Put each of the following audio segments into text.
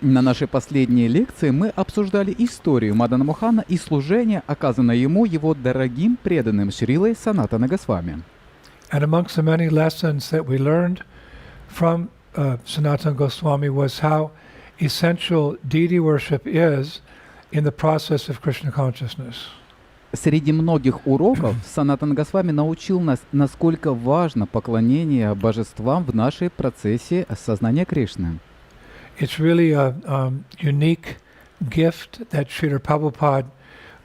На нашей последней лекции мы обсуждали историю Мадана Мохана и служение, оказанное ему его дорогим преданным Шрилой Санатана Госвами. And amongst the many lessons that we learned from Sanatana Goswami was how essential deity worship is in the process of Krishna consciousness. Среди многих уроков Санатана Госвами научил нас, насколько важно поклонение божествам в нашей процессе сознания Кришны. It's really a unique gift that Srila Prabhupada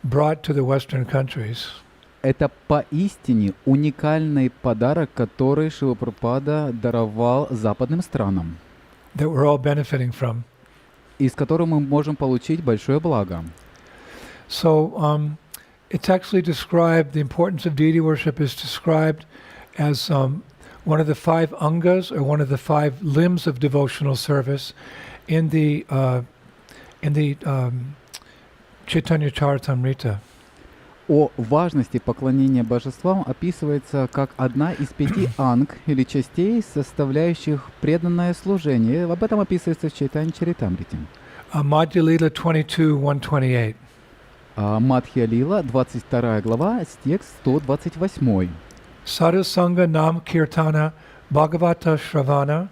brought to the Western countries. Это поистине уникальный подарок, который Шрила Прабхупада даровал западным странам, That we're all benefiting from. из которого мы можем получить большое благо. So it's actually described, the importance of deity worship is described as one of the 5 angas, or one of the 5 limbs of devotional service in the Chaitanya Charitamrita. О важности поклонения божествам описывается как одна из 5 анг или частей, составляющих преданное служение. Об этом описывается в Чайтанья Чаритамрите. Madhya Lila 22:128. Мадхья Лила, 22 глава, текст 128. Sadhu Sangha Nam Kirtana Bhagavata Shravana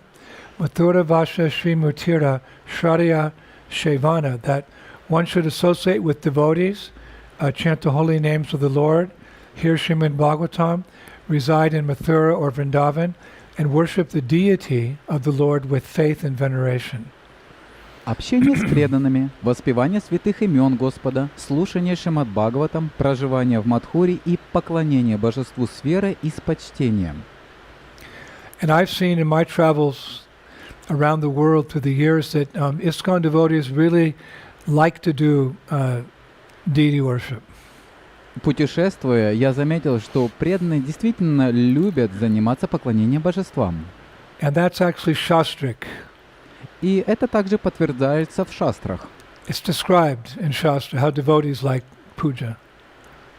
Mathura Vasha Sri Mutira Shradaya Shevana, that one should associate with devotees, chant the holy names of the Lord, hear Srimad Bhagavatam, reside in Mathura or Vrindavan, and worship the deity of the Lord with faith and veneration. Общение с преданными, воспевание святых имен Господа, слушание Шримад Бхагаватам, проживание в Мадхуре и поклонение божеству с верой и с почтением. And I've seen in my travels around the world through the years that ISKCON devotees really like to do deity worship. Путешествуя, я заметил, что преданные действительно любят заниматься поклонением божествам. And that's actually shastric. И это также подтверждается в шастрах. It's described in Shastra how devotees like puja.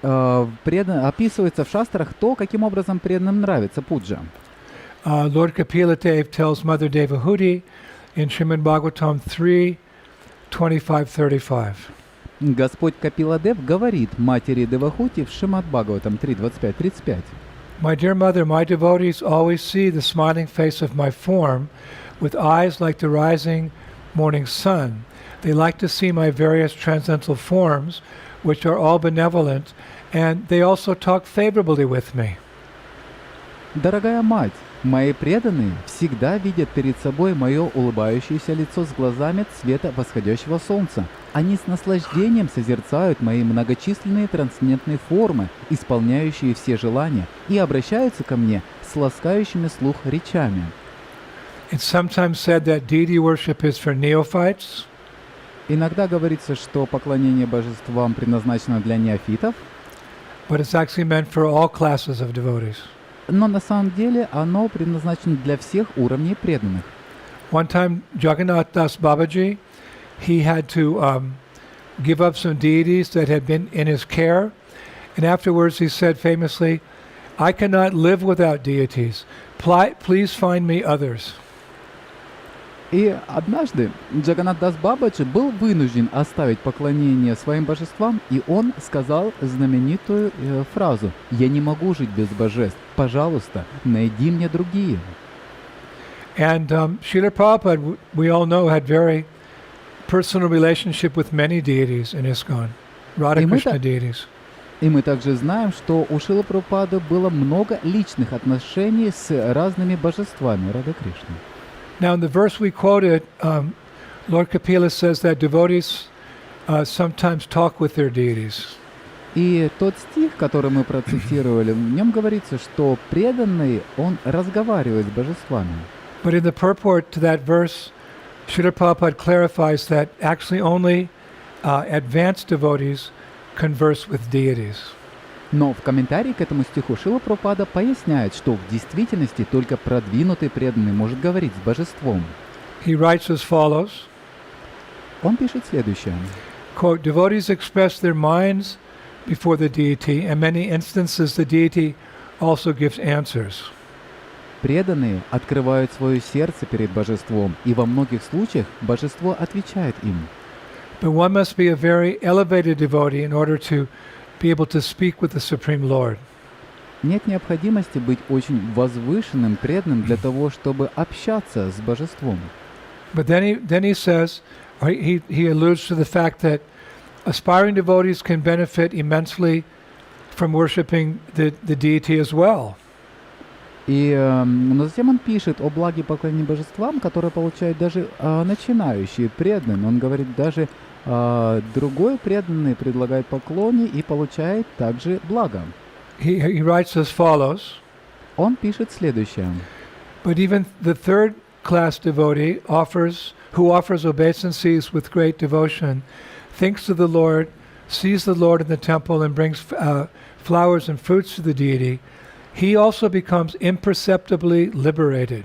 Описывается в шастрах то, каким образом преданным нравится пуджа. Lord Kapila Dev tells Mother Devahuti in Srimad Bhagavatam 3:25-35. Господь Капиладев говорит матери Девахути в Шримад Бхагаватам 3:25-35. My dear mother, my devotees always see the smiling face of my form with eyes like the rising morning sun. They like to see my various transcendental forms, which are all benevolent, and they also talk favorably with me. Дорогая мать, мои преданные всегда видят перед собой мое улыбающееся лицо с глазами цвета восходящего солнца. Они с наслаждением созерцают мои многочисленные трансцендентные формы, исполняющие все желания, и обращаются ко мне с ласкающими слух речами. It's sometimes said that deity worship is for neophytes. Иногда говорится, что поклонение божествам предназначено для неофитов, But it's actually meant for all classes of devotees. но на самом деле оно предназначено для всех уровней преданных. One time, Jagannath Das Babaji, he had to give up some deities that had been in his care, and afterwards he said famously, "I cannot live without deities. Please find me others." И однажды Джаганнат Дас Бабаджи был вынужден оставить поклонение своим божествам, и он сказал знаменитую фразу «Я не могу жить без божеств. Пожалуйста, найди мне другие». And Srila Prabhupada, we all know, had very personal relationship with many deities in ISKCON, Radha Krishna deities. И мы также знаем, что у Шрилы Прабхупады было много личных отношений с разными божествами Рады Кришны. Now, in the verse we quoted, Lord Kapila says that devotees sometimes talk with their deities. И тот стих, который мы процитировали, в нем говорится, что преданный, он разговаривает с божествами. But in the purport to that verse, Srila Prabhupada clarifies that actually only advanced devotees converse with deities. Но в комментарии к этому стиху Шрила Прабхупада поясняет, что в действительности только продвинутый преданный может говорить с божеством. He writes as follows. Он пишет следующее. Quote, devotees express their minds before the deity, and many instances the deity also gives answers. Преданные открывают свое сердце перед божеством, и во многих случаях божество отвечает им. But one must be a very elevated devotee in order to be able to speak with the Supreme Lord. Нет необходимости быть очень возвышенным преданным для того, чтобы общаться с божеством. But then he says, or he alludes to the fact that aspiring devotees can benefit immensely from worshiping the deity as well. Но затем он пишет о благе поклонения божествам, которые получают даже начинающие преданные. Он говорит, даже другой преданный предлагает поклоне и получает также благо. He writes as follows. Он пишет следующее. But even the third-class devotee who offers obeisances with great devotion, thinks of the Lord, sees the Lord in the temple and brings flowers and fruits to the deity, he also becomes imperceptibly liberated.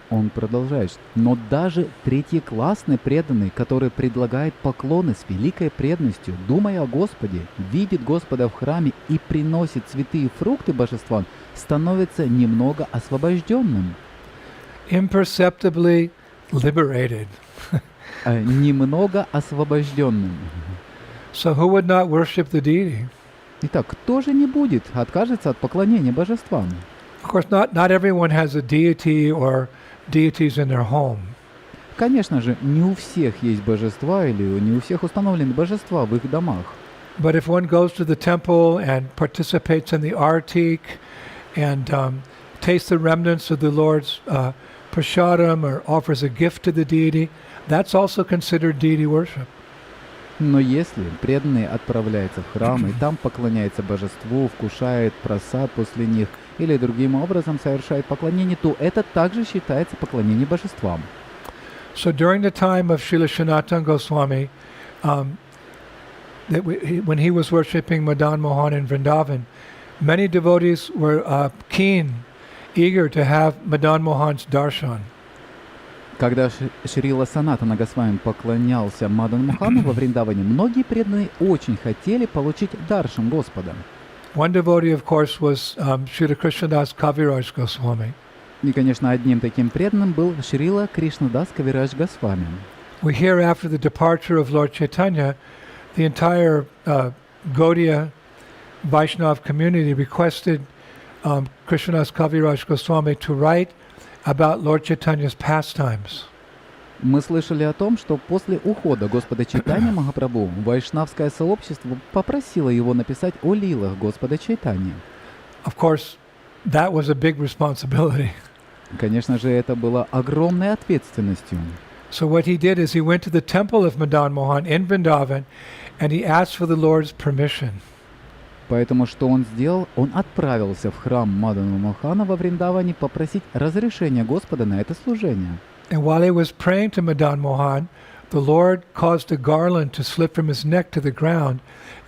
Он продолжает. Но даже третьеклассный преданный, который предлагает поклоны с великой преданностью, думая о Господе, видит Господа в храме и приносит цветы и фрукты божествам, становится немного освобожденным. Imperceptibly liberated. Немного освобожденным. So who would not worship the deity? Итак, кто же не будет откажется от поклонения божествам? Of course, not everyone has a deity or deities in their home. Конечно же, не у всех есть божества или не у всех установлены божества в их домах. But if one goes to the temple and participates in the artik and tastes the remnants of the Lord's prasadam or offers a gift to the deity, that's also considered deity worship. Но если преданный отправляется в храм и там поклоняется божеству, вкушает просад после них или другим образом совершает поклонение, то это также считается поклонение божествам. So during the time of Srila Sanatana Goswami, when he was worshipping Madan Mohan in Vrindavan, many devotees were eager to have Madan Mohan's darshan. Когда Шрила Санатана Госвами поклонялся Мадан Мохану во Вриндаване, многие преданные очень хотели получить даршан Господа. One devotee, of course, was Srila Krishnadas Kaviraj Goswami. И, конечно, одним таким преданным был Шрила Кришнадас Кавирадж Госвами. We hear after the departure of Lord Chaitanya, the entire Gaudiya Vaishnav community requested Krishnadas Kaviraj Goswami to write about Lord Chaitanya's pastimes. Мы слышали о том, что после ухода Господа Чайтаньи Махапрабху вайшнавское сообщество попросило его написать о лилах Господа Чайтаньи. Of course, that was a big responsibility. Конечно же, это было огромной ответственностью. So what he did is he went to the temple of Madan Mohan in Vrindavan and he asked for the Lord's permission. Поэтому что он сделал? Он отправился в храм Мадана Мохана во Вриндаване попросить разрешения Господа на это служение. And while he was praying to Madan Mohan, the Lord caused a garland to slip from his neck to the ground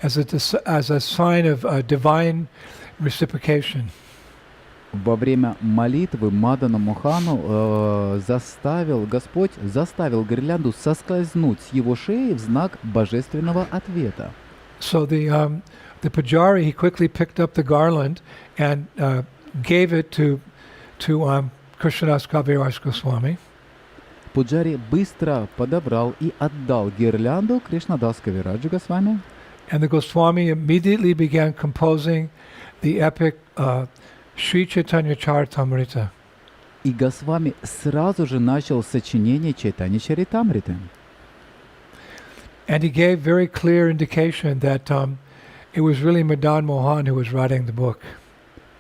as a sign of divine reciprocation. Во время молитвы Мадану Мохану Господь заставил гирлянду соскользнуть с его шеи в знак божественного ответа. So the pujari, he quickly picked up the garland and gave it to Krishnadas Kaviraj Goswami. Пуджари быстро подобрал и отдал гирлянду Кришнадас Кавираджу Госвами. And the Goswami immediately began composing the epic Sri Chaitanya Charitamrita. И Госвами сразу же начал сочинение Чайтанья Чаритамриты. And he gave very clear indication that it was really Madan Mohan who was writing the book.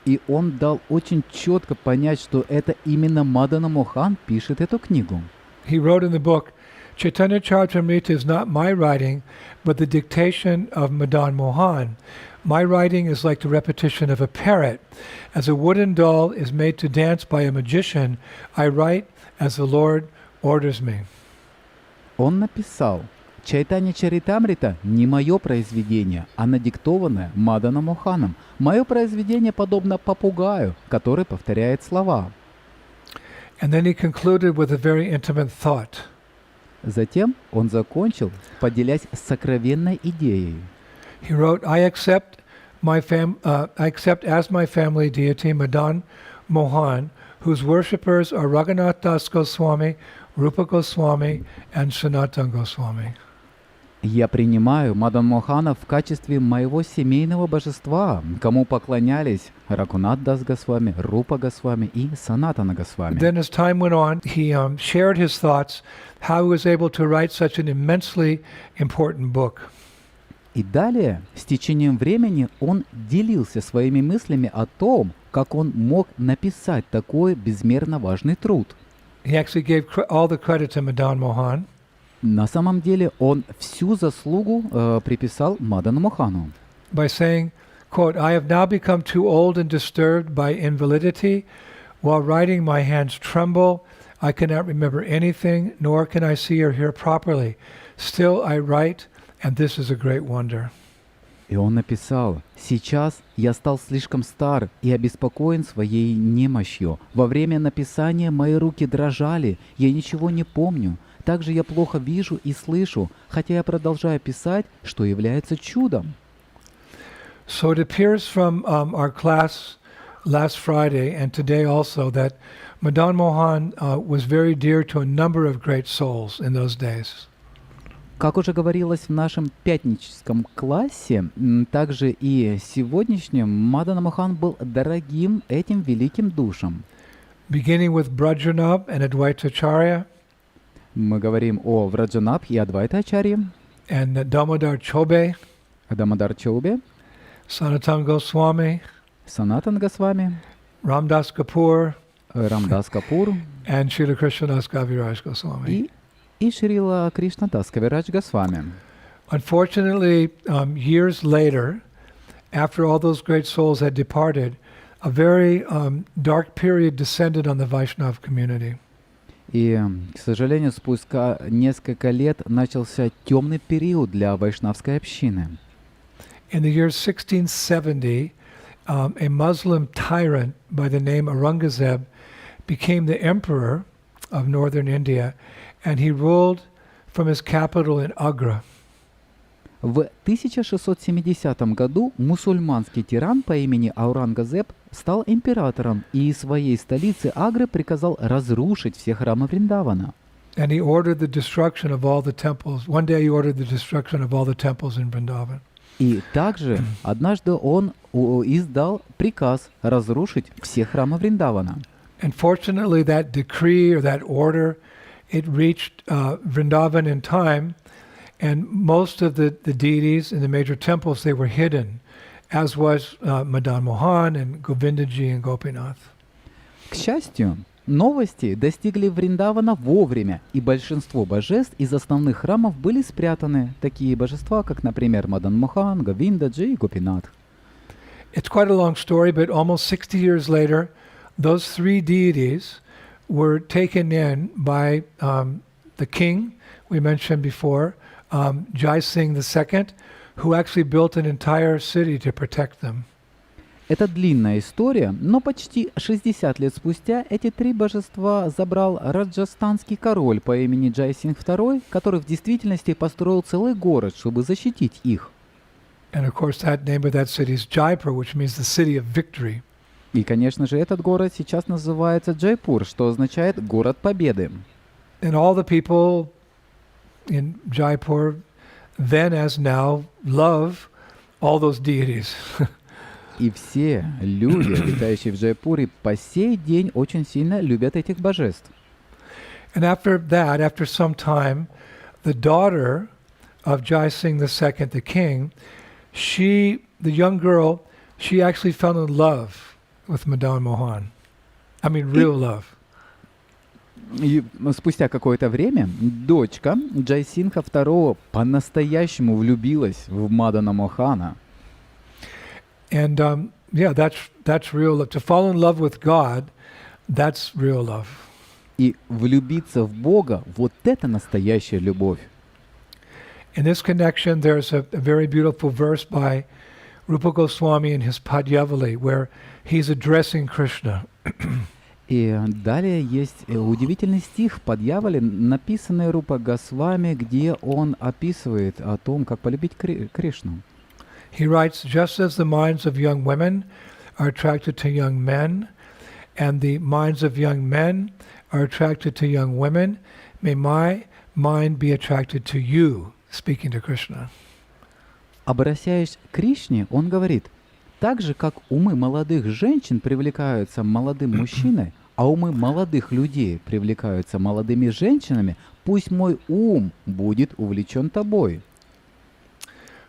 И он дал очень четко понять, что это именно Мадан Мохан пишет эту книгу. He wrote in the book, Chaitanya Charitamrita is not my writing, but the dictation of Madan Mohan. My writing is like the repetition of a parrot. As a wooden doll is made to dance by a magician, I write as the Lord orders me. Он написал: Чайтанья Чаритамрита не мое произведение, а надиктованное Маданом Моханом. Мое произведение подобно попугаю, который повторяет слова. And then he concluded with a very intimate thought. Затем он закончил, поделясь сокровенной идеей. He wrote, I accept as my family deity Madan Mohan, whose worshippers are Raghunath Das Goswami, Rupa Goswami, and Sanatan Goswami. Я принимаю Мадан Мохана в качестве моего семейного божества, кому поклонялись Рагунат Дас Госвами, Рупа Госвами и Санатана Госвами. Then as time went on, he shared his thoughts, how he was able to write such an immensely important book. И далее, с течением времени, он делился своими мыслями о том, как он мог написать такой безмерно важный труд. He actually gave all the credit to Madan Mohan. На самом деле он всю заслугу приписал Мадану Мохану. By saying, quote, I have now become too old and disturbed by invalidity. While writing, my hands tremble. I cannot remember anything, nor can I see or hear properly. Still I write, and this is a great wonder. И он написал: «Сейчас я стал слишком стар и обеспокоен своей немощью. Во время написания мои руки дрожали, я ничего не помню. Также я плохо вижу и слышу, хотя я продолжаю писать, что является чудом». So it appears from our class last Friday and today also that Madan Mohan was very dear to a number of great souls in those days. Как уже говорилось в нашем пятническом классе, также и сегодняшнем, Мадан Мохан был дорогим этим великим душам. Beginning with Brajanab and Advaitacharya, Мы говорим о Враджанабх и Адвайтачарье, and Damodar Chobe, Дамодар Чоубе, Sanatan Goswami, Санатан Госвами, Ramdas Kapoor, Рамдас Капур and Srila Krishnadas Kaviraj Goswami. и Шрила Кришнадас Кавирадж Госвами. Unfortunately, years later, after all those great souls had departed, a very dark period descended on the Vaishnava community. И, к сожалению, спустя несколько лет начался темный период для вайшнавской общины. In the year 1670, a Muslim tyrant by the name Aurangzeb became the emperor of northern India, and he ruled from his capital in Agra. В 1670 году мусульманский тиран по имени Аурангзеб стал императором и из своей столицы Агры приказал разрушить все храмы Вриндавана. And he ordered the destruction of all the temples. One day he ordered the destruction of all the temples in Vrindavan. И также однажды он издал приказ разрушить все храмы Вриндавана. Unfortunately, that decree or that order, it reached Vrindavan in time, and most of the deities in the major temples, they were hidden, as was Madan Mohan and Govindaji and Gopinath. К счастью, новости достигли Вриндавана вовремя, и большинство божеств из основных храмов были спрятаны, такие божества, как, например, Мадан Мохан, Говиндаджи и Гопинат. It's quite a long story, but almost 60 years later, those three deities were taken in by the king we mentioned before, Jai Singh II, who actually built an entire city to protect them. Это длинная история, но почти 60 лет спустя эти три божества забрал раджастанский король по имени Джай Сингх II, который в действительности построил целый город, чтобы защитить их. And of course, that name of that city is Jaipur, which means the city of victory. И, конечно же, этот город сейчас называется Джайпур, что означает «город победы». And all the people in Jaipur, then as now, love all those deities. И все люди, обитающие в Джайпуре, по сей день очень сильно любят этих божеств. And after that, after some time, the daughter of Jai Singh II, the king, the young girl, she actually fell in love with Madan Mohan. I mean, real love. И спустя какое-то время дочка Джай Сингха II по-настоящему влюбилась в Мадана Мохана. And yeah, that's real love. To fall in love with God, that's real love. И влюбиться в Бога, вот это настоящая любовь. In this connection, there's a very beautiful verse by Rupa Goswami in his Padyavali, where he's addressing Krishna. И далее есть удивительный стих в Падьявале, написанный Рупа Госвами, где он описывает о том, как полюбить Кришну. He writes, just as the minds of young women are attracted to young men, and the minds of young men are attracted to young women, may my mind be attracted to you, speaking to Krishna. Обращаясь к Кришне, он говорит, так же, как умы молодых женщин привлекаются молодым мужчиной, а умы молодых людей привлекаются молодыми женщинами, пусть мой ум будет увлечен тобой.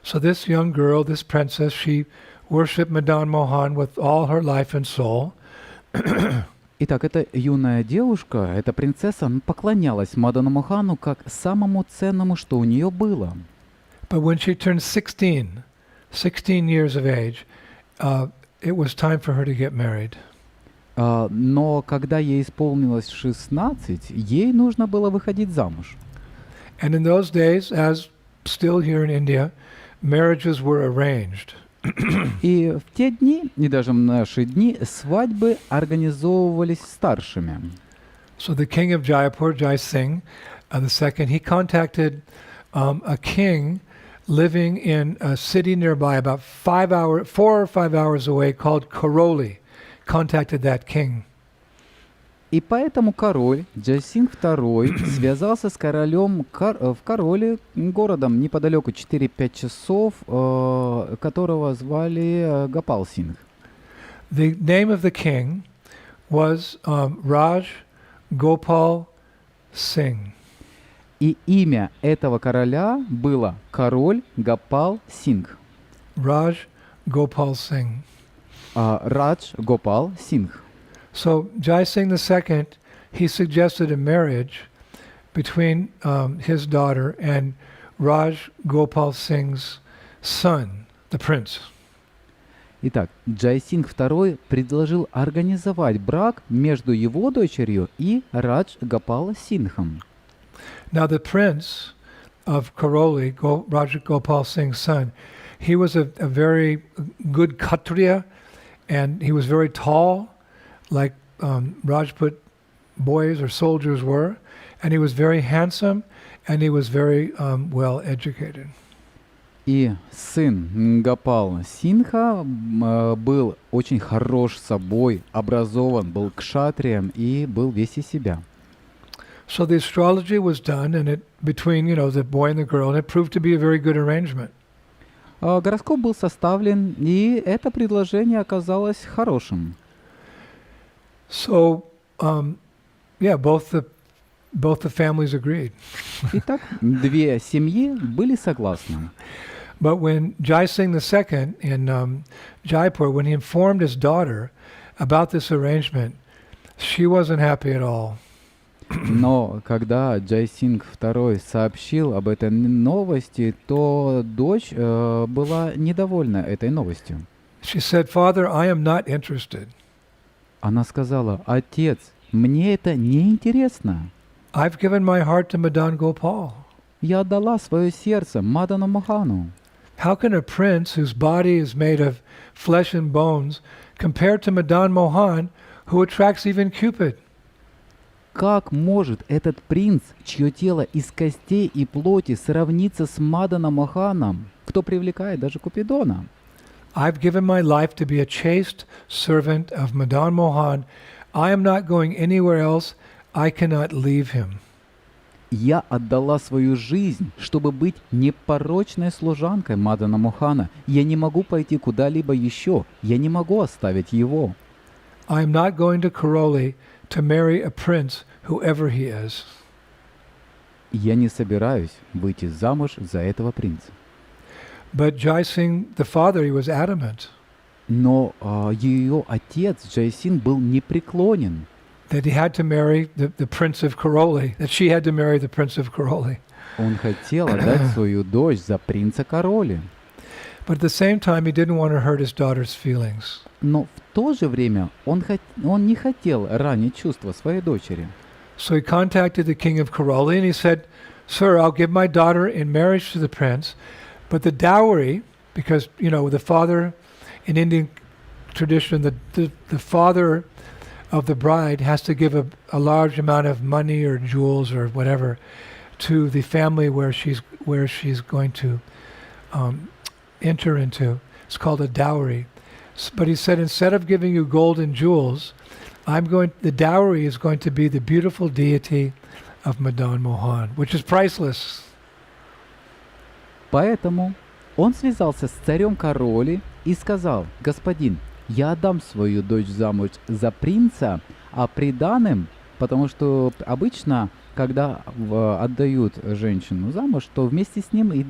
So this young girl, this princess, she worshipped Madan Mohan with all her life and soul. Итак, эта юная девушка, эта принцесса, поклонялась Мадану Мохану как самому ценному, что у нее было. But when she turned 16 years of age, it was time for her to get married. Но когда ей исполнилось 16, ей нужно было выходить замуж. And in those days, as still here in India, marriages were arranged. И в те дни, и даже в наши дни, свадьбы организовывались старшими. So the king of Jaipur, Jai Singh, the second, he contacted a king living in a city nearby, about 4 or 5 hours away, called Karoli. Contacted that king. И поэтому король Джайсинг II связался с королем в Кароле, городом неподалеку 4-5 часов, которого звали Гопал Сингх. The name of the king was Raj Gopal Singh. И имя этого короля было король Гопал Сингх. Raj Gopal Singh. Радж Гопал Сингх. So Jai Singh II, he suggested a marriage between his daughter and Raj Gopal Singh's son, the prince. Итак, Джайсинг II предложил организовать брак между его дочерью и Радж Гопал Сингхом. Now the prince of Karoli, Raj Gopal Singh's son, he was a very good Kshatriya, and he was very tall, like Rajput boys or soldiers were, and he was very handsome, and he was very well educated. И сын Гопал Сингха был очень хорош собой, образован, был кшатрием и был весь из себя. So the astrology was done, and it between the boy and the girl, and it proved to be a very good arrangement. Гороскоп был составлен, и это предложение оказалось хорошим. So, both the families agreed. Итак, две семьи были согласны. But when Jai Singh II in Jaipur, when he informed his daughter about this arrangement, she wasn't happy at all. Но когда Джайсинг II сообщил об этой новости, то дочь была недовольна этой новостью. She said, "Father, I am not interested. Она сказала, отец, мне это не интересно. I've given my heart to Madan Gopal. Я отдала свое сердце Мадану Мохану. How can a prince whose body is made of flesh and bones compare to Madan Mohan, who attracts even Cupid?" Как может этот принц, чье тело из костей и плоти, сравниться с Маданом Моханом, кто привлекает даже Купидона? I've given my life to be a chaste servant of Madan Mohan. I am not going anywhere else. I cannot leave him. Я отдала свою жизнь, чтобы быть непорочной служанкой Мадана Мохана. Я не могу пойти куда-либо еще. Я не могу оставить его. I am not going to Karoli to marry a prince, whoever he is. Я не собираюсь выйти замуж за этого принца. But Jai Singh, the father, he was adamant Но ее отец Джайсин был непреклонен, that he had to marry the prince of Karoli, that she had to marry the prince of Karoli. он хотел отдать свою дочь за принца Короли. But at the same time, he didn't want to hurt his daughter's feelings. Но в то же время он не хотел ранить чувства своей дочери. So he contacted the king of Karoli and he said, "Sir, I'll give my daughter in marriage to the prince, but the dowry, because, the father, in Indian tradition, the father of the bride has to give a large amount of money or jewels or whatever to the family where she's going to enter into. It's called a dowry. But he said, instead of giving you gold and jewels, the dowry is going to be the beautiful deity of Madan Mohan, which is priceless. Поэтому он связался с царем Короли и сказал: «Господин, я отдам свою дочь замуж за принца, а приданым, потому что обычно, когда отдают женщину замуж, то вместе с ней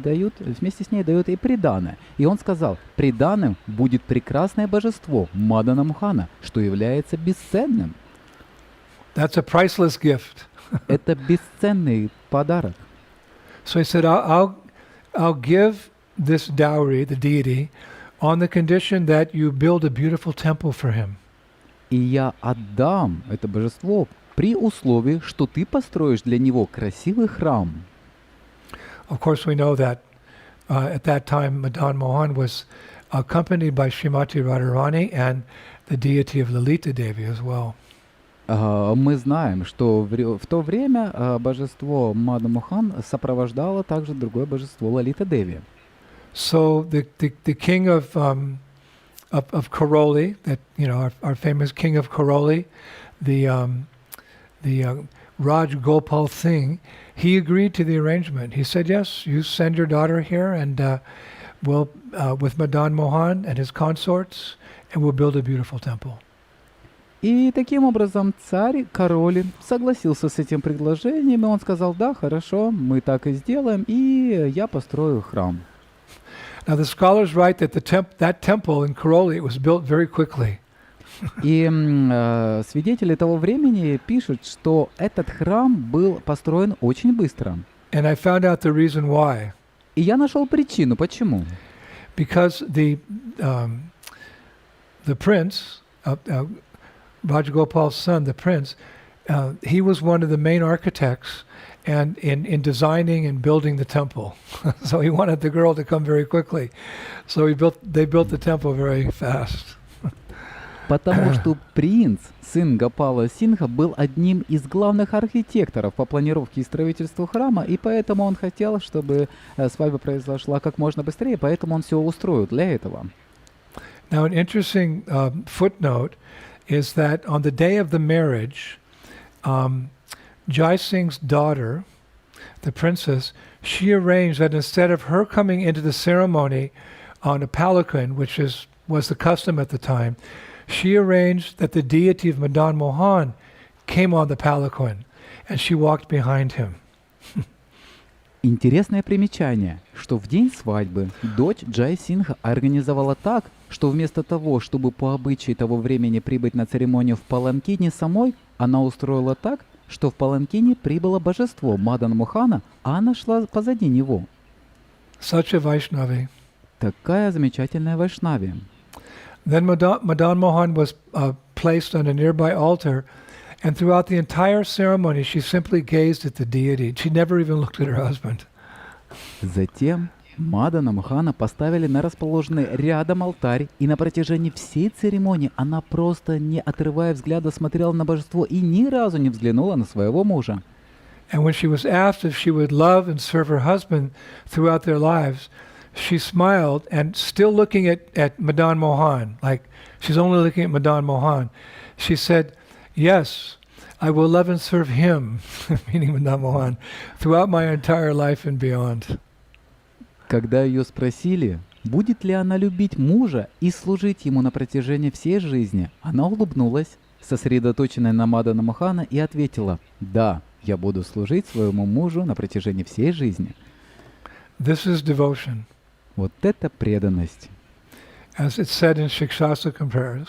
дают и приданое». И он сказал: «Приданым будет прекрасное божество Мадана Мохана, что является бесценным». That's a priceless gift. Это бесценный подарок. So he said, I'll give this dowry, the deity, on the condition that you build a beautiful temple for him. И я отдам это божество при условии, что ты построишь для него красивый храм. Of course, we know that at that time Madan Mohan was accompanied by Srimati Radharani and the deity of Lalita Devi as well. Мы знаем, что в то время божество Мада Мохан сопровождало также другое божество Лалита Деви. So the king of Karoli, that our famous king of Karoli, the Raj Gopal Singh, he agreed to the arrangement. He said, yes, you send your daughter here, and we'll with Madan Mohan and his consorts, and we'll build a beautiful temple. И таким образом царь Король согласился с этим предложением, и он сказал: да, хорошо, мы так и сделаем, и я построю храм. Now the scholars write that that temple in Karoli, it was built very quickly. И свидетели того времени пишут, что этот храм был построен очень быстро. And I found out the reason why. И я нашел причину, почему. Because the prince, Rajagopal's son, the prince, he was one of the main architects and in designing and building the temple. So he wanted the girl to come very quickly. So they built the temple very fast. Потому что принц, сын Гопала Синха, был одним из главных архитекторов по планировке и строительству храма, и поэтому он хотел, чтобы свадьба произошла как можно быстрее, поэтому он все устроил для этого. Now, an interesting footnote is that on the day of the marriage, Jai Singh's daughter, the princess, she arranged that instead of her coming into the ceremony on a palanquin, which was the custom at the time, she arranged that the deity of Madan Mohan came on the palanquin, and she walked behind him. Интересное примечание, что в день свадьбы дочь Джай Синха организовала так, что вместо того, чтобы по обычаю того времени прибыть на церемонию в паланкине самой, она устроила так, что в паланкине прибыло божество Мадан Мохана, а она шла позади него. Such a Vaishnavi. Такая замечательная вайшнави. Then Madan Mohan was placed on a nearby altar, and throughout the entire ceremony she simply gazed at the deity. She never even looked at her husband. Затем Мадана Мохана поставили на расположенный рядом алтарь, и на протяжении всей церемонии она просто, не отрывая взгляда, смотрела на божество и ни разу не взглянула на своего мужа. And when she was asked if she would love and serve her husband throughout their lives, she smiled and still looking at Madan Mohan, like she's only looking at Madan Mohan. She said, yes, I will love and serve him, meaning Madan Mohan, throughout my entire life and beyond. Когда ее спросили, будет ли она любить мужа и служить ему на протяжении всей жизни, она улыбнулась, сосредоточенная на Мадана Мохана, и ответила: да, я буду служить своему мужу на протяжении всей жизни. This is devotion. Вот это преданность. As it's said in Shikshastakam prayers.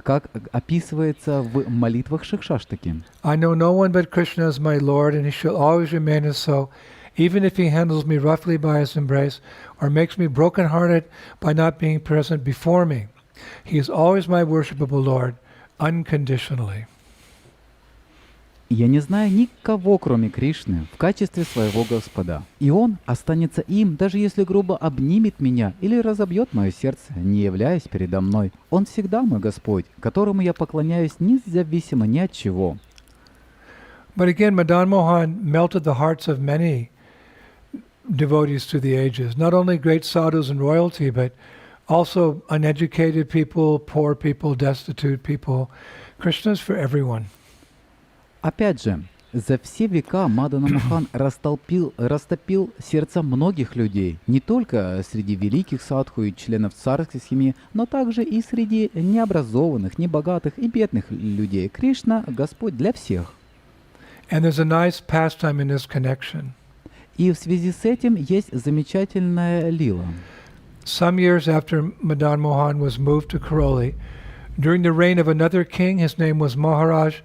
Как описывается в молитвах Шикшаштаки. I know no one but Krishna as my Lord, and he shall always remain as so, even if he handles me roughly by his embrace, or makes me broken-hearted by not being present before me. He is always my worshipable Lord, unconditionally. Я не знаю никого, кроме Кришны, в качестве своего Господа. И Он останется им, даже если грубо обнимет меня или разобьет мое сердце, не являясь передо мной. Он всегда мой Господь, которому я поклоняюсь независимо ни от чего. But again, Madan Mohan melted the hearts of many devotees through the ages. Not only great sadhus and royalty, but Also, uneducated people, poor people, destitute people. Krishna's for everyone. Опять же, за все века Мадана Мохан растопил сердца многих людей, не только среди великих садху и членов царской семьи, но также и среди необразованных, небогатых и бедных людей. Кришна — Господь для всех. And there's a nice pastime in this connection. И в связи с этим есть замечательная лила. Some years after Madan Mohan was moved to Karoli, during the reign of another king, his name was Maharaj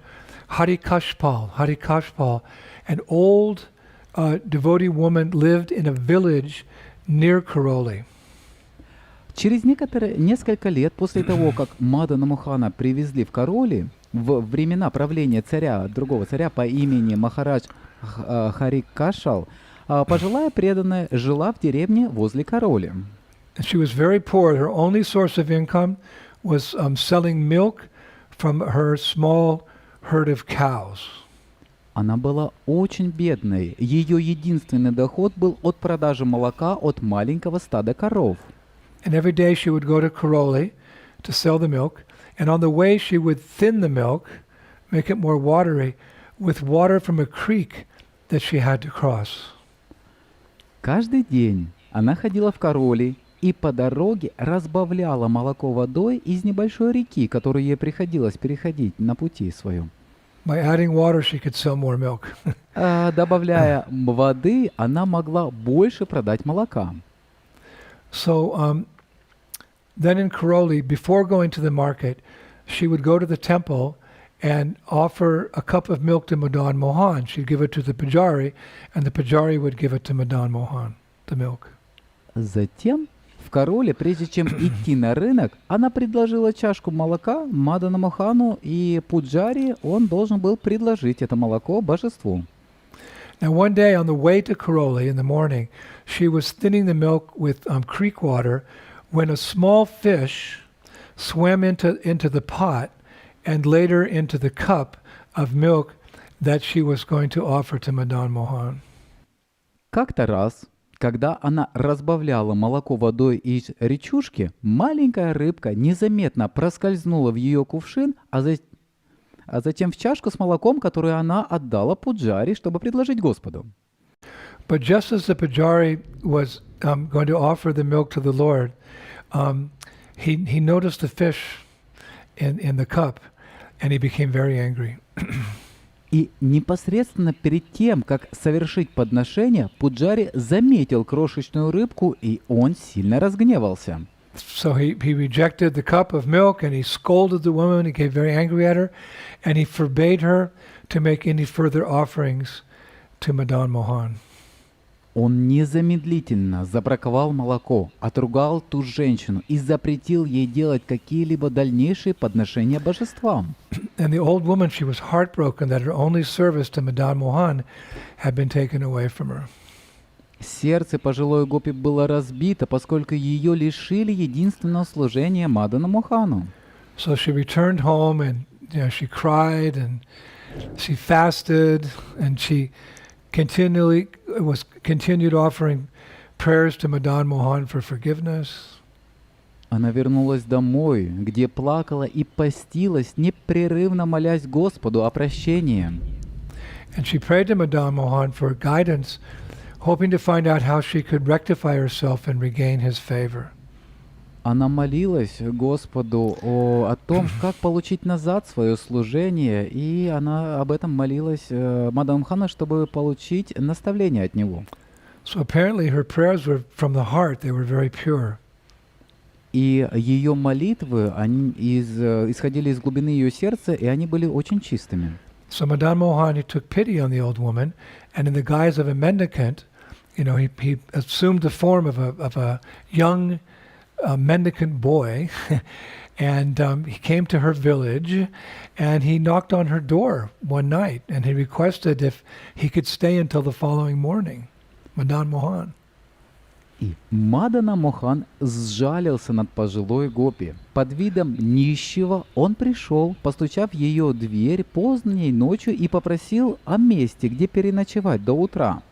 Harikashpal, an old devotee woman lived in a village near Karoli. Через несколько лет после того, как Мадана Мохана привезли в Кароли, в времена правления другого царя по имени Махарадж Харикашал, пожилая преданная жила в деревне возле Кароли. She was very poor. Her only source of income was selling milk from her small herd of cows. Она была очень бедной. Ее единственный доход был от продажи молока от маленького стада коров. And every day she would go to Karoli to sell the milk, and on the way she would thin the milk, make it more watery, with water from a creek that she had to cross. Каждый день она ходила в Кароли и по дороге разбавляла молоко водой из небольшой реки, которую ей приходилось переходить на пути своем. By adding water, she could sell more milk. Добавляя воды, она могла больше продать молока. So then in Karoli, before going to the market, she would go to the temple and offer a cup of milk to Madan Mohan. She'd give it to the pujari, and the pujari would give it to Madan Mohan, the milk. Затем в Кароле, прежде чем идти на рынок, она предложила чашку молока Мадана Мохану, и пуджари, он должен был предложить это молоко божеству. Now one day on the way to Karoli in the morning, she was thinning the milk with creek water when a small fish swam into the pot and later into the cup of milk that she was going to offer to Madan Mohan. Как-то раз, когда она разбавляла молоко водой из речушки, маленькая рыбка незаметно проскользнула в ее кувшин, а затем в чашку с молоком, которую она отдала пуджари, чтобы предложить Господу. But just as the pujari was going to offer the milk to the Lord, he noticed the fish in the cup, and he became very angry. И непосредственно перед тем, как совершить подношение, пуджари заметил крошечную рыбку, и он сильно разгневался. So he rejected the cup of milk, and he scolded the woman, he became very angry at her, and he forbade her to make any further offerings to Madan Mohan. Он незамедлительно забраковал молоко, отругал ту женщину и запретил ей делать какие-либо дальнейшие подношения божествам. And the old woman, she was heartbroken that her only service to Madan Mohan had been taken away from her. Сердце пожилой гопи было разбито, поскольку ее лишили единственного служения Мадану Мохану. So she returned home, and she cried, and she fasted, and she continued offering prayers to Madan Mohan for forgiveness. Она вернулась домой, где плакала и постилась, непрерывно молясь Господу о прощении. And she prayed to Madan Mohan for guidance, hoping to find out how she could rectify herself and regain his favor. Она молилась Господу о том, как получить назад свое служение, и она об этом молилась Мадану Мохану, чтобы получить наставление от него. So apparently her prayers were from the heart, they were very pure. И ее молитвы, они исходили из глубины ее сердца, и они были очень чистыми. So Madan Mohan, he took pity on the old woman, and in the guise of a mendicant, he assumed the form of a young mendicant boy, and he came to her village, and he knocked on her door one night, and he requested if he could stay until the following morning. Madan Mohan. И Мадана Мохан сжалился над пожилой гопи. Под видом нищего он пришел, постучав в ее дверь поздней ночью и попросил о месте, где переночевать до утра.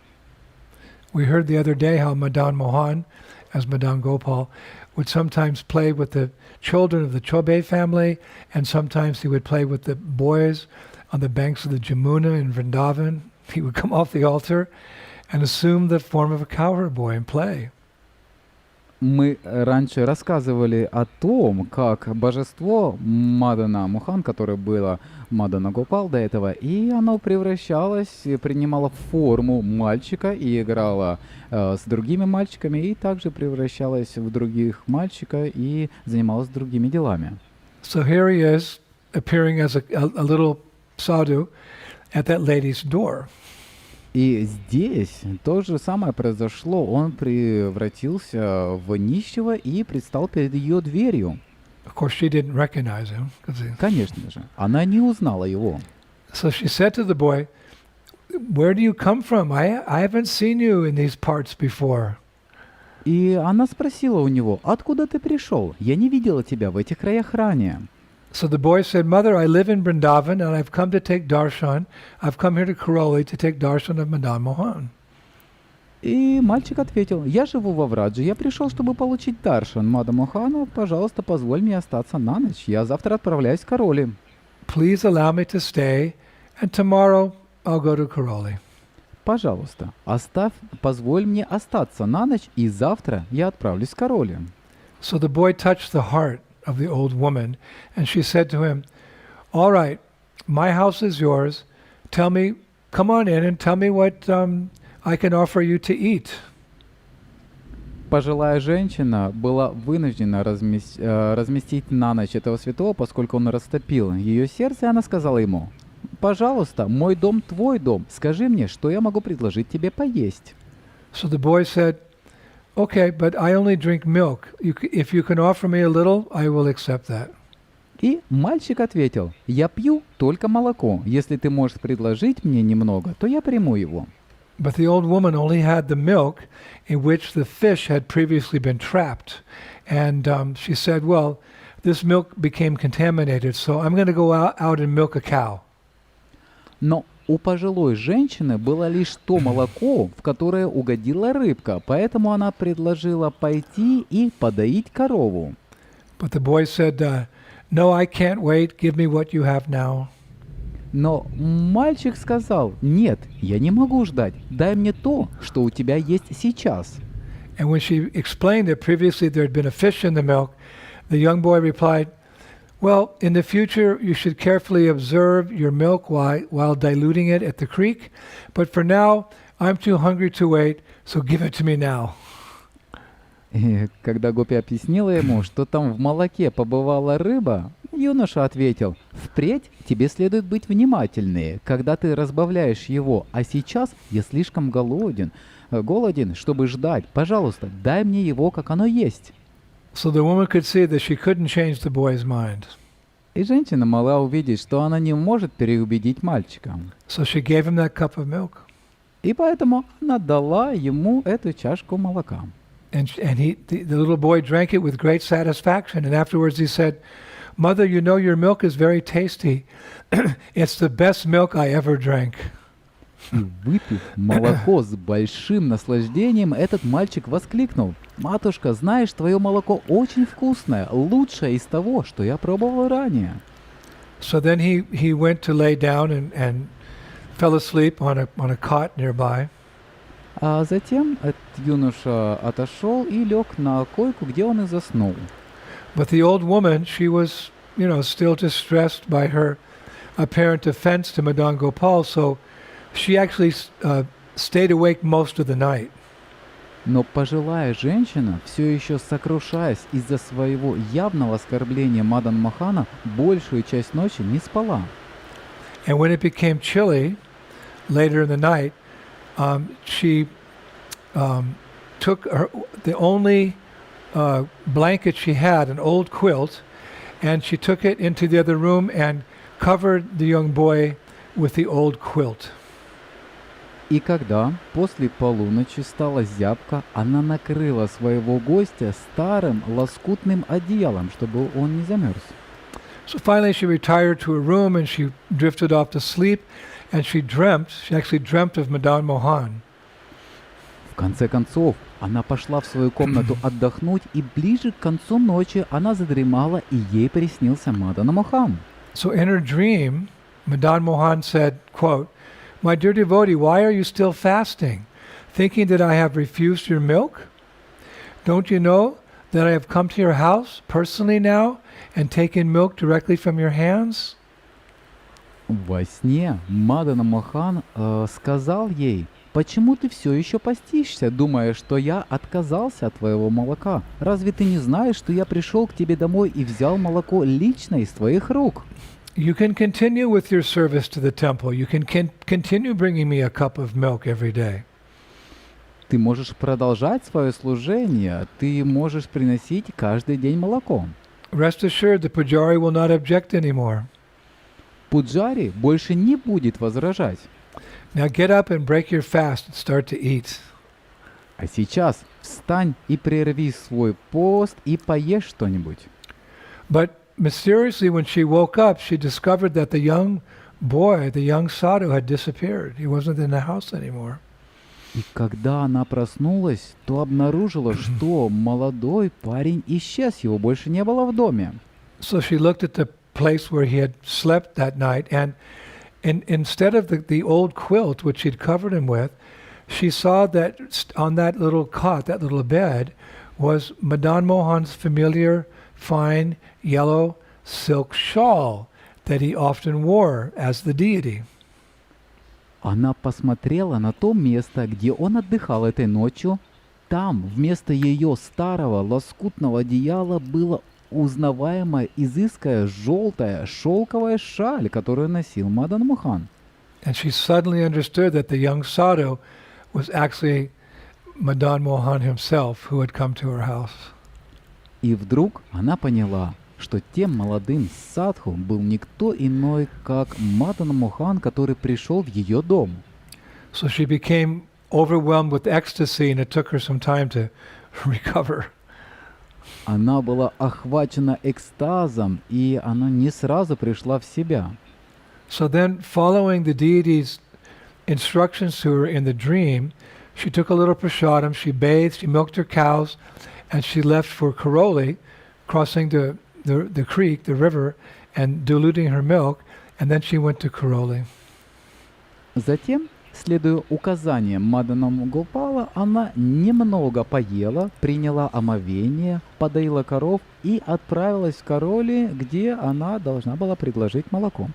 We heard the other day how Madan Mohan as Madan Gopal, would sometimes play with the children of the Chobe family, and sometimes he would play with the boys on the banks of the Jamuna in Vrindavan. He would come off the altar and assume the form of a cowherd boy and play. Мы раньше рассказывали о том, как божество Мадана Мохан, которое было Мадана Гопал до этого, и оно превращалось, принимало форму мальчика и играло с другими мальчиками, и также превращалось в других мальчика и занималось другими делами. So here he is, appearing as a little sadhu at that lady's door. И здесь то же самое произошло. Он превратился в нищего и предстал перед ее дверью. Of course, she didn't recognize him. Конечно же, она не узнала его. So she said to the boy, "Where do you come from? I haven't seen you in these parts before." И она спросила у него: «Откуда ты пришел? Я не видела тебя в этих краях ранее». So the boy said, "Mother, I live in Vrindavan and I've come to take darshan. I've come here to Karoli to take darshan of Madan Mohan." И мальчик ответил: «Я живу во Врадже, я пришел, чтобы получить даршан Мада Мохана. Пожалуйста, позволь мне остаться на ночь. Я завтра отправляюсь в Кароли. Please allow me to stay, and tomorrow I'll go to Karoli." Пожалуйста, позволь мне остаться на ночь, и завтра я отправлюсь в Кароли». So the boy touched the heart of the old woman, and she said to him, "All right, my house is yours. Come on in and tell me what I can offer you to eat." Пожилая женщина была вынуждена разместить на ночь этого святого, поскольку он растопил ее сердце, и она сказала ему: «Пожалуйста, мой дом твой дом. Скажи мне, что я могу предложить тебе поесть». So the boy said, "Okay, but I only drink milk. If you can offer me a little, I will accept that." И мальчик ответил: «Я пью только молоко. Если ты можешь предложить мне немного, то я приму его». But the old woman only had the milk in which the fish had previously been trapped. And she said, "Well, this milk became contaminated, so I'm going to go out and milk a cow." Но у пожилой женщины было лишь то молоко, в которое угодила рыбка, поэтому она предложила пойти и подоить корову. But the boy said, "No, I can't wait. Give me what you have now." Но мальчик сказал: «Нет, я не могу ждать. Дай мне то, что у тебя есть сейчас». And when she explained that previously there had been a fish in the milk, the young boy replied, "Well, in the future you should carefully observe your milk while diluting it at the creek, but for now I'm too hungry to wait, so give it to me now." И когда Гопи объяснила ему, что там в молоке побывала рыба, юноша ответил: «Впредь тебе следует быть внимательнее, когда ты разбавляешь его, а сейчас я слишком голоден, чтобы ждать. Пожалуйста, дай мне его, как оно есть». So the woman could see that she couldn't change the boy's mind. И женщина могла увидеть, что она не может переубедить мальчика. So she gave him that cup of milk. И поэтому она дала ему эту чашку молока. And the little boy drank it with great satisfaction. And afterwards he said, "Mother, you know your milk is very tasty. It's the best milk I ever drank." И выпив молоко с большим наслаждением, этот мальчик воскликнул: «Матушка, знаешь, твое молоко очень вкусное, лучшее из того, что я пробовал ранее». So then he went to lay down and fell asleep on a cot nearby. А затем этот юноша отошел и лег на койку, где он и заснул. But the old woman, she was, still distressed by her apparent offense to Madan Gopal, so she actually stayed awake most of the night. Но пожилая женщина, все еще сокрушаясь из-за своего явного оскорбления Мадан Мохана, большую часть ночи не спала. And when it became chilly later in the night, she took the only blanket she had, an old quilt, and she took it into the other room and covered the young boy with the old quilt. И когда после полуночи стала зябко, она накрыла своего гостя старым лоскутным одеялом, чтобы он не замерз. So finally she retired to her room and she drifted off to sleep, and she actually dreamt of Madan Mohan. В конце концов, она пошла в свою комнату отдохнуть, и ближе к концу ночи она задремала, и ей приснился Мадана Мохан. So in her dream, Madan Mohan said, quote, "My dear devotee, why are you still fasting, thinking that I have refused your milk? Don't you know that I have come to your house personally now and taken milk directly from your hands?" Во сне Мадана Мохан сказал ей: «Почему ты все еще постишься, думая, что я отказался от твоего молока? Разве ты не знаешь, что я пришел к тебе домой и взял молоко лично из твоих рук?» You can continue with your service to the temple. You can continue bringing me a cup of milk every day. Ты можешь продолжать свое служение, ты можешь приносить каждый день молоко. Rest assured, the pujari will not object anymore. Пуджари больше не будет возражать. Now get up and break your fast and start to eat. А сейчас встань и прерви свой пост и поешь что-нибудь. But mysteriously, when she woke up, she discovered that the young boy, the young sadhu, had disappeared. He wasn't in the house anymore. И когда она проснулась, то обнаружила, что молодой парень исчез, его больше не было в доме. So she looked at the place where he had slept that night, and instead of the old quilt which she'd covered him with, she saw that on that little cot, that little bed, was Madan Mohan's familiar fine yellow silk shawl that he often wore as the deity. Она посмотрела на то место, где он отдыхал этой ночью. Там вместо ее старого лоскутного одеяла было узнаваемая, изыская, желтая шелковая шаль, которую носил Мадан Мохан. And she suddenly understood that the young sadhu was actually Madan Mohan himself who had come to her house. И вдруг она поняла, что тем молодым садху был никто иной, как Мадан Мохан, который пришел в ее дом. So she became overwhelmed with ecstasy, and it took her some time to recover. Она была охвачена экстазом, и она не сразу пришла в себя. So then, following the deity's instructions to her in the dream, she took a little prasadam, she bathed, she milked her cows, and she left for Karoli, crossing the creek, the river, and diluting her milk, and then she went to Karoli. Затем, следуя указаниям Мадана Гопала, она немного поела, приняла омовение, подоила коров и отправилась в Кароли, где она должна была предложить молоко.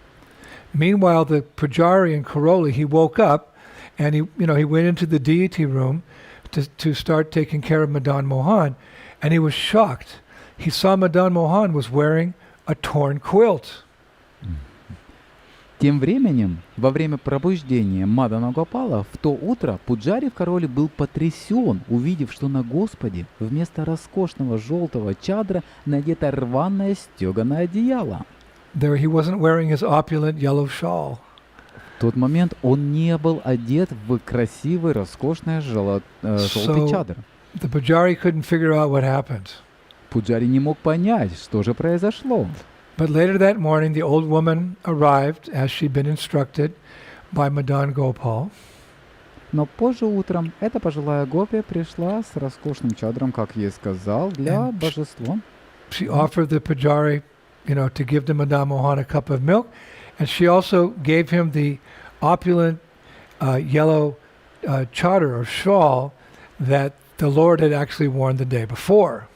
Meanwhile, the pujari in Karoli, he woke up, and he went into the deity room to start taking care of Madan Mohan, and he was shocked. He saw Madan Mohan was wearing a torn quilt. Тем временем, во время пробуждения Мадана Гопала, в то утро Пуджари в Кароле был потрясен, увидев, что на Господе вместо роскошного желтого чадра надето рваное стеганое одеяло. There he wasn't wearing his opulent yellow shawl. В тот момент он не был одет в красивый, роскошный желтый чадр. The pujari couldn't figure out what happened. Пуджари не мог понять, что же произошло. But later that morning, the old woman arrived, as she'd been instructed by Madan Gopal. Но позже утром эта пожилая гопи пришла с роскошным чадром, как ей сказал, для божества. She offered the pujari, to give to Madan Mohan a cup of milk, and she also gave him the opulent yellow chadar or shawl that the Lord had actually worn the day before.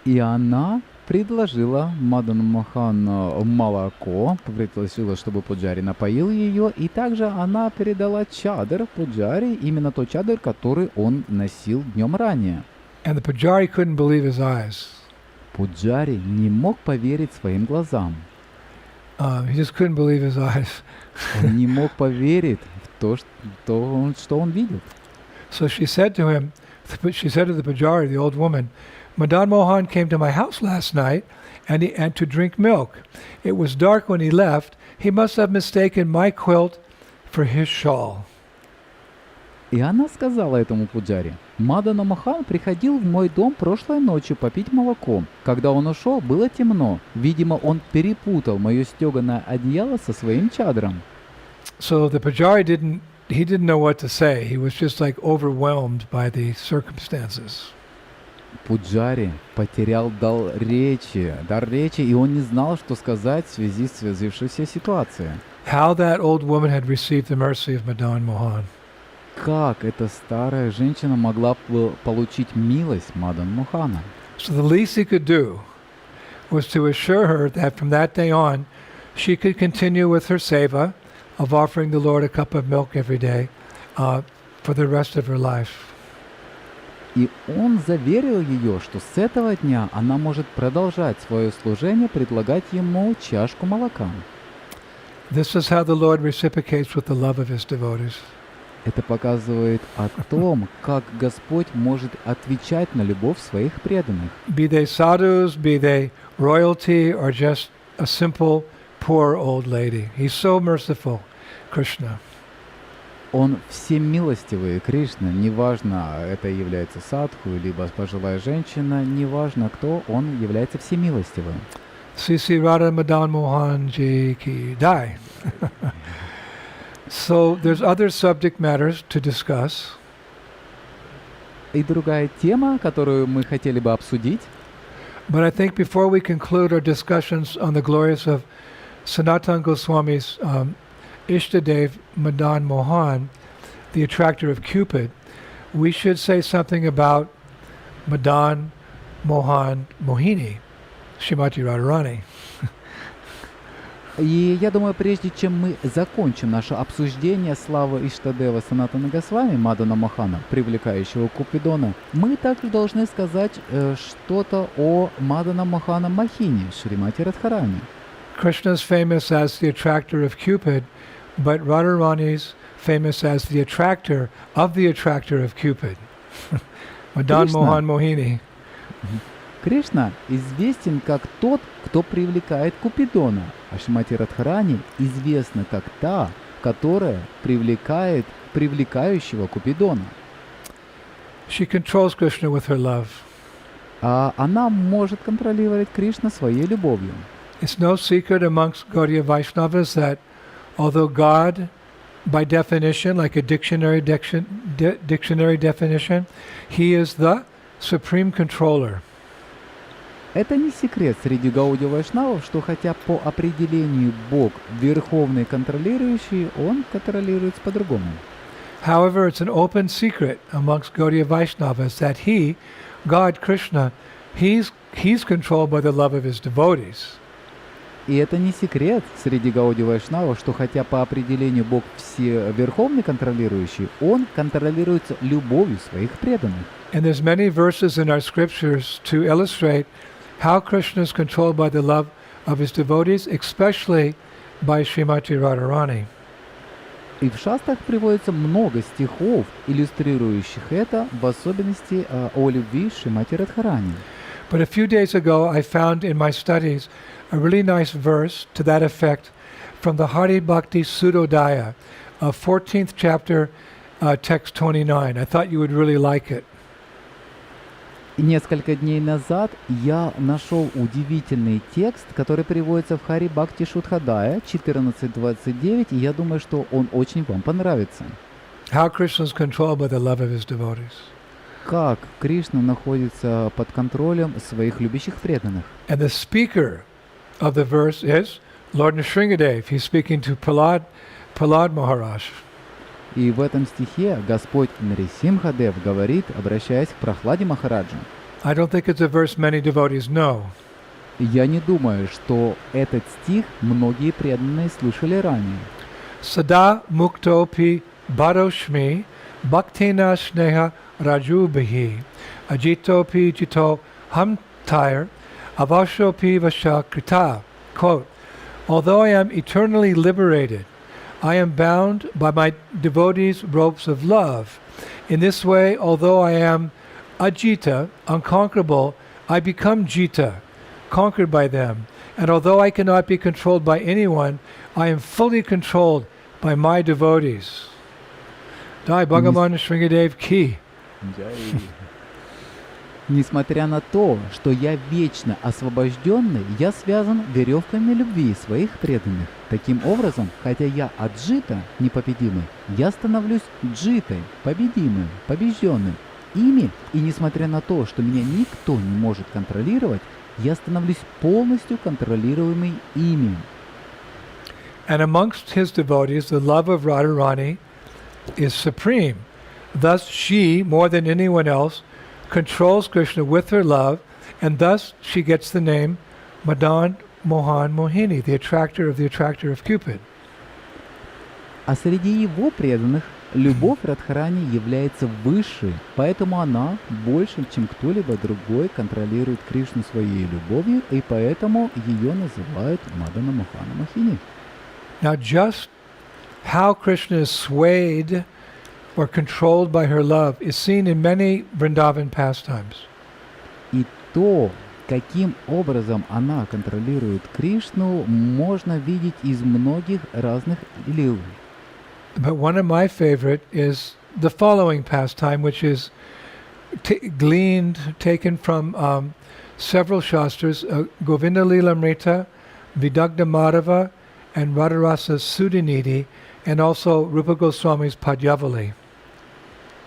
И она предложила Мадану Мохану молоко, предложила, чтобы Пуджари напоил ее, и также она передала чадр Пуджари, именно тот чадр, который он носил днем ранее. And the pujari couldn't believe his eyes. Пуджари не мог поверить своим глазам. He just couldn't believe his eyes. Он не мог поверить в то, что он видел. So she said to the pujari, the old woman, Madan Mohan came to my house last night and to drink milk. It was dark when he left. He must have mistaken my quilt for his shawl. И она сказала этому Пуджари: Мадан Мохан приходил в мой дом прошлой ночью попить молоко. Когда он ушел, было темно. Видимо, он перепутал мое стеганое одеяло со своим чадром. So the pujari didn't he didn't know what to say. He was just like overwhelmed by the circumstances. Пуджари потерял дар речи, и он не знал, что сказать в связи с сложившейся ситуацией. How that old woman had received the mercy of Madan Mohan. Как эта старая женщина могла получить милость Мадан Мохана? So the least he could do was to assure her that from that day on, she could continue with her seva of offering the Lord a cup of milk every day for the rest of her life. И он заверил ее, что с этого дня она может продолжать свое служение, предлагать ему чашку молока. This is how the Lord reciprocates with the love of His devotees. Это показывает о том, как Господь может отвечать на любовь своих преданных. Be they sadhus, be they royalty, or just a simple, poor old lady. He's so merciful, Krishna. Он всемилостивый, Кришна, неважно, это является садху, либо пожилая женщина, неважно кто, он является всемилостивым. Sri Radha Madan Mohan Ji Ki Jai. So there's other subject matters to discuss. И другая тема, которую мы хотели бы обсудить. But I think before we conclude our discussions on the glories of Sanatana Goswami's Ishtadev Madan Mohan, the attractor of Cupid, we should say something about Madan Mohan Mohini, Srimati Radharani. И я думаю, прежде чем мы закончим наше обсуждение славы Иштадева Санатана Госвами, Мадана Мохана, привлекающего Купидона, мы также должны сказать что-то о Мадана Мохана Махине, Шримати Радхарани. Krishna is famous as the attractor of Cupid, but Radharani's famous as the attractor of Cupid. Madan Krishna. Mohan Mohini. Кришна известен как тот, кто привлекает Купидона, а Шримати Радхарани известна как та, которая привлекает привлекающего Купидона. She controls Krishna with her love. А она может контролировать Кришна своей любовью. It's no secret amongst Gaudiya Vaishnavas that although God, by definition, like a dictionary definition, He is the supreme controller. Это не секрет среди Гаудия Вайшнавов, что хотя по определению Бог верховный контролирующий, Он контролируется по-другому. However, it's an open secret amongst Gaudiya Vaishnavas that He, God Krishna, He's controlled by the love of His devotees. И это не секрет среди Гаудия Вайшнавов, что хотя по определению Бог верховный контролирующий, Он контролируется любовью своих преданных. And there's many verses in our scriptures to illustrate how Krishna is controlled by the love of His devotees, especially by Srimati Radharani. И в шастрах приводится много стихов, иллюстрирующих это, в особенности о любви Шримати Радхарани. But a few days ago, I found in my studies a really nice verse to that effect from the Hari Bhakti Sudodaya, 14th chapter, text 29. I thought you would really like it. И несколько дней назад я нашел удивительный текст, который приводится в Хари Бхакти Шудхадая 14.29, и я думаю, что он очень вам понравится. How Krishna is controlled by the love of His devotees. Как Кришна находится под контролем своих любящих преданных. And the speaker of the verse is Lord Nrsingadev. He's speaking to Prahlad Maharaj. И в этом стихе Господь Нрисимхадев говорит, обращаясь к Прахладе Махараджу. I don't think it's a verse many devotees know. Я не думаю, что этот стих многие преданные слышали ранее. Sada mukto pi badoshmi bhaktina sneha rajubhi ajito pi jito hamtire avasho pi vasha krita. Quote, although I am eternally liberated, I am bound by my devotees' ropes of love. In this way, although I am ajita, unconquerable, I become jita, conquered by them. And although I cannot be controlled by anyone, I am fully controlled by my devotees. Jai Bhagavan Shringadev Ki. Несмотря на то, что я вечно освобожденный, я связан веревками любви своих преданных. Таким образом, хотя я аджита, непобедимый, я становлюсь джитой, победимым, побежденным. Ими, и несмотря на то, что меня никто не может контролировать, я становлюсь полностью контролируемый ими. And amongst his devotees, the love of Radharani is supreme. Thus she, more than anyone else, controls Krishna with her love, and thus she gets the name Madan Mohan Mohini, the attractor of Cupid. А среди его преданных любовь Радхарани является высшей, поэтому она больше, чем кто-либо другой, контролирует Кришну своей любовью, и поэтому ее называют Мадана Мохана Мохини. Now just how Krishna is swayed or controlled by her love is seen in many Vrindavan pastimes. И то, каким образом она контролирует Кришну, можно видеть из многих разных лил. But one of my favorite is the following pastime, which is taken from several shastras, Govinda Lilamrita, Vidagda Madhava, and Radharasa Sudinidhi, and also Rupa Goswami's Padyavali.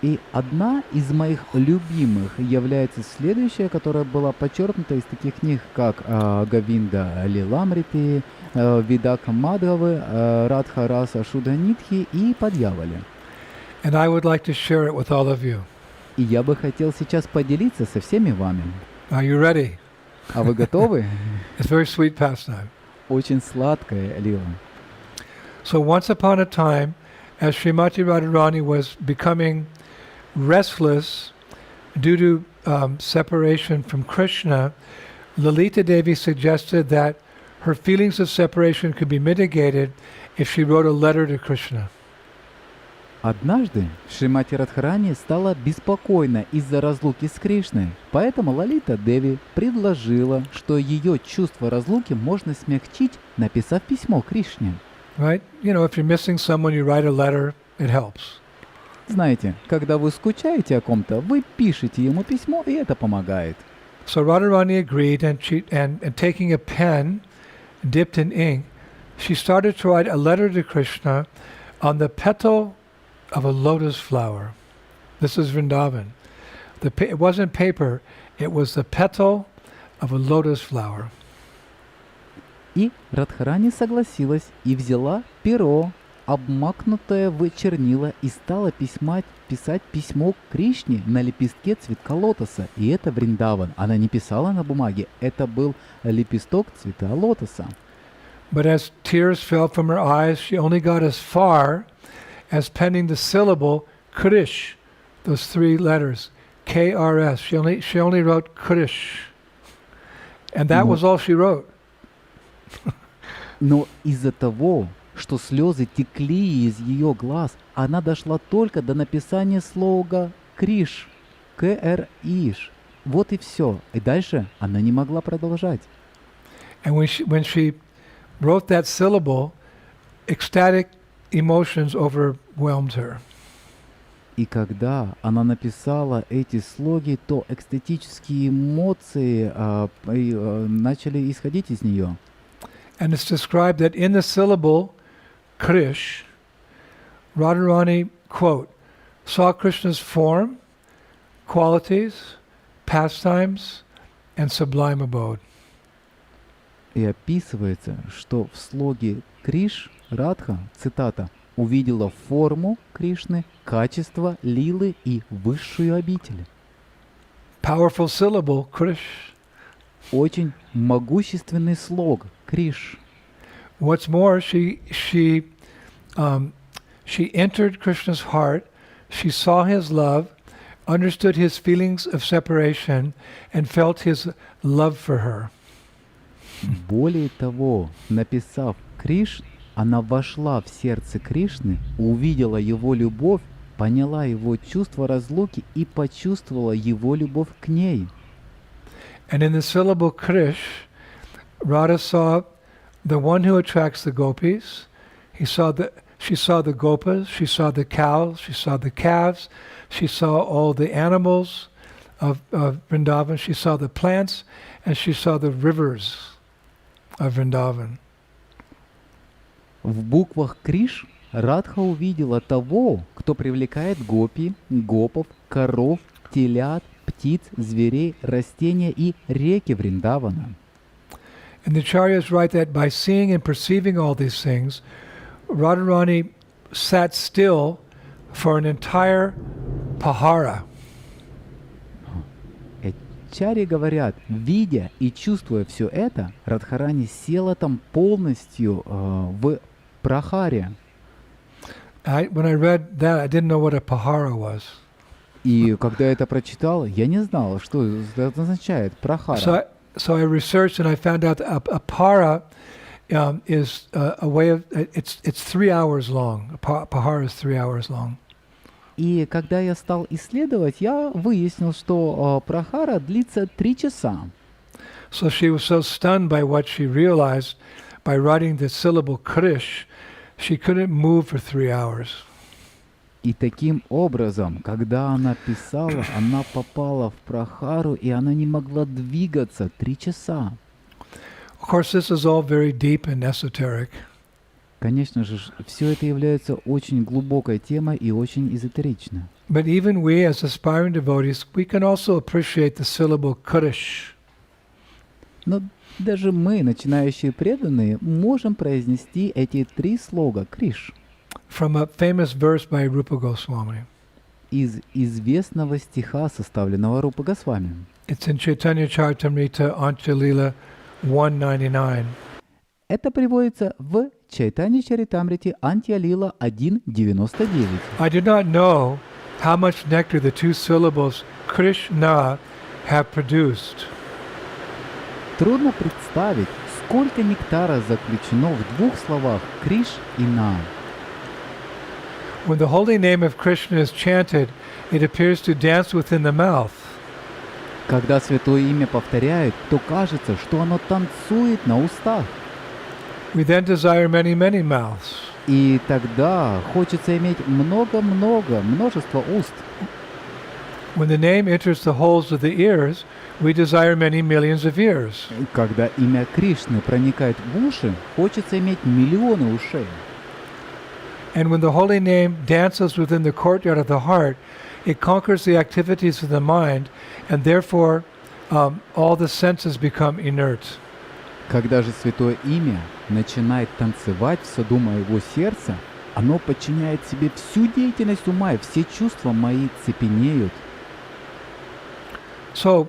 И одна из моих любимых является следующая, которая была подчеркнута из таких книг, как Говинда Лиламрити, Видака Мадхавы, Радха Раса Шудханитхи и Падьявали. And I would like to share it with all of you. И я бы хотел сейчас поделиться со всеми вами. Are you ready? А вы готовы? It's a very sweet pastime. Очень сладкая лила. So once upon a time, as Srimati Radharani was becoming restless due to separation from Krishna, Lalita Devi suggested that her feelings of separation could be mitigated if she wrote a letter to Krishna. Однажды Шримати Радхарани стала беспокойна из-за разлуки с Кришной, поэтому Лалита Деви предложила, что ее чувство разлуки можно смягчить, написав письмо Кришне. Right? You know, if you're missing someone, you write a letter, it helps. Знаете, когда вы скучаете о ком-то, вы пишете ему письмо, и это помогает. So Radharani agreed, and taking a pen dipped in ink, she started to write a letter to Krishna on the petal of a lotus flower. This is Vrindavan. It wasn't paper, it was the petal of a lotus flower. И Радхарани согласилась и взяла перо, обмакнутое в чернила, и стала писать письмо к Кришне на лепестке цветка лотоса. И это Вриндаван. Она не писала на бумаге, это был лепесток цвета лотоса. But as tears fell from her eyes, she only got as far as penning the syllable Krish, those three letters, K-R-S. She only wrote Krish. And that was all she wrote. Но из-за того, что слезы текли из ее глаз, она дошла только до написания слога «Криш», «К-Р-Иш». Вот и все. И дальше она не могла продолжать. And when she wrote that syllable, ecstatic emotions overwhelmed her. И когда она написала эти слоги, то экстатические эмоции начали исходить из нее. And it's described that in the syllable Krish, Radharani, quote, saw Krishna's form, qualities, pastimes, and sublime abode. И описывается, что в слоге Криш, Радха, цитата, увидела форму Кришны, качество лилы и высшую обитель. Powerful syllable, Krish. Очень могущественный слог Криш. What's more, she entered Krishna's heart, she saw his love, understood his feelings of separation, and felt his love for her. Более того, написав Криш, она вошла в сердце Кришны, увидела его любовь, поняла его чувство разлуки и почувствовала его любовь к ней. And in the syllable Krish, Radha saw the one who attracts the gopis. She saw the gopas, she saw the cows, she saw the calves, she saw all the animals, of Vrindavan. She saw the plants and she saw the rivers of Vrindavan. В буквах Криш Радха увидела того, кто привлекает гопи, гопов, коров, телят, птиц, зверей, растения и реки Вриндавана. And the Acharyas write that by seeing and perceiving all these things, Radharani sat still for an entire pahara. Ачарьи говорят, видя и чувствуя все это, Радхарани села там полностью в прахаре. When I read that, I didn't know what a pahara was. И когда я это прочитал, я не знал, что это означает прахара. So I researched and I found out that a para is a way of it's 3 hours long. A pahara is 3 hours long. И когда я стал исследовать, я выяснил, что прахара длится 3 часа. So she was so stunned by what she realized by writing the syllable krish, she couldn't move for 3 hours. И таким образом, когда она писала, она попала в прахару, и она не могла двигаться 3 часа. Of course, this is all very deep and esoteric. Конечно же, все это является очень глубокой темой и очень эзотерично. But even we, as aspiring devotees, we can also appreciate the syllable krish. Но даже мы, начинающие преданные, можем произнести эти 3 слога «Криш» From a famous verse by Rupa Goswami. из известного стиха, составленного Рупа Госвами. It's in Chaitanya Charitamrita Anchalila 199. Это приводится в Чайтанья Чаритамрите Антья-лила 1.99. I do not know how much nectar the 2 syllables Krishna have produced. Трудно представить, сколько нектара заключено в 2 словах «Криш» и «На». When the holy name of Krishna is chanted, it appears to dance within the mouth. Когда святое имя повторяют, то кажется, что оно танцует на устах. We then desire many, many mouths. И тогда хочется иметь множество уст. When the name enters the holes of the ears, we desire many millions of ears. Когда имя Кришны проникает в уши, хочется иметь миллионы ушей. And when the holy name dances within the courtyard of the heart, it conquers the activities of the mind, and therefore all the senses become inert. Когда же святое имя начинает танцевать в саду моего сердца, оно подчиняет себе всю деятельность ума, и все чувства мои цепенеют. So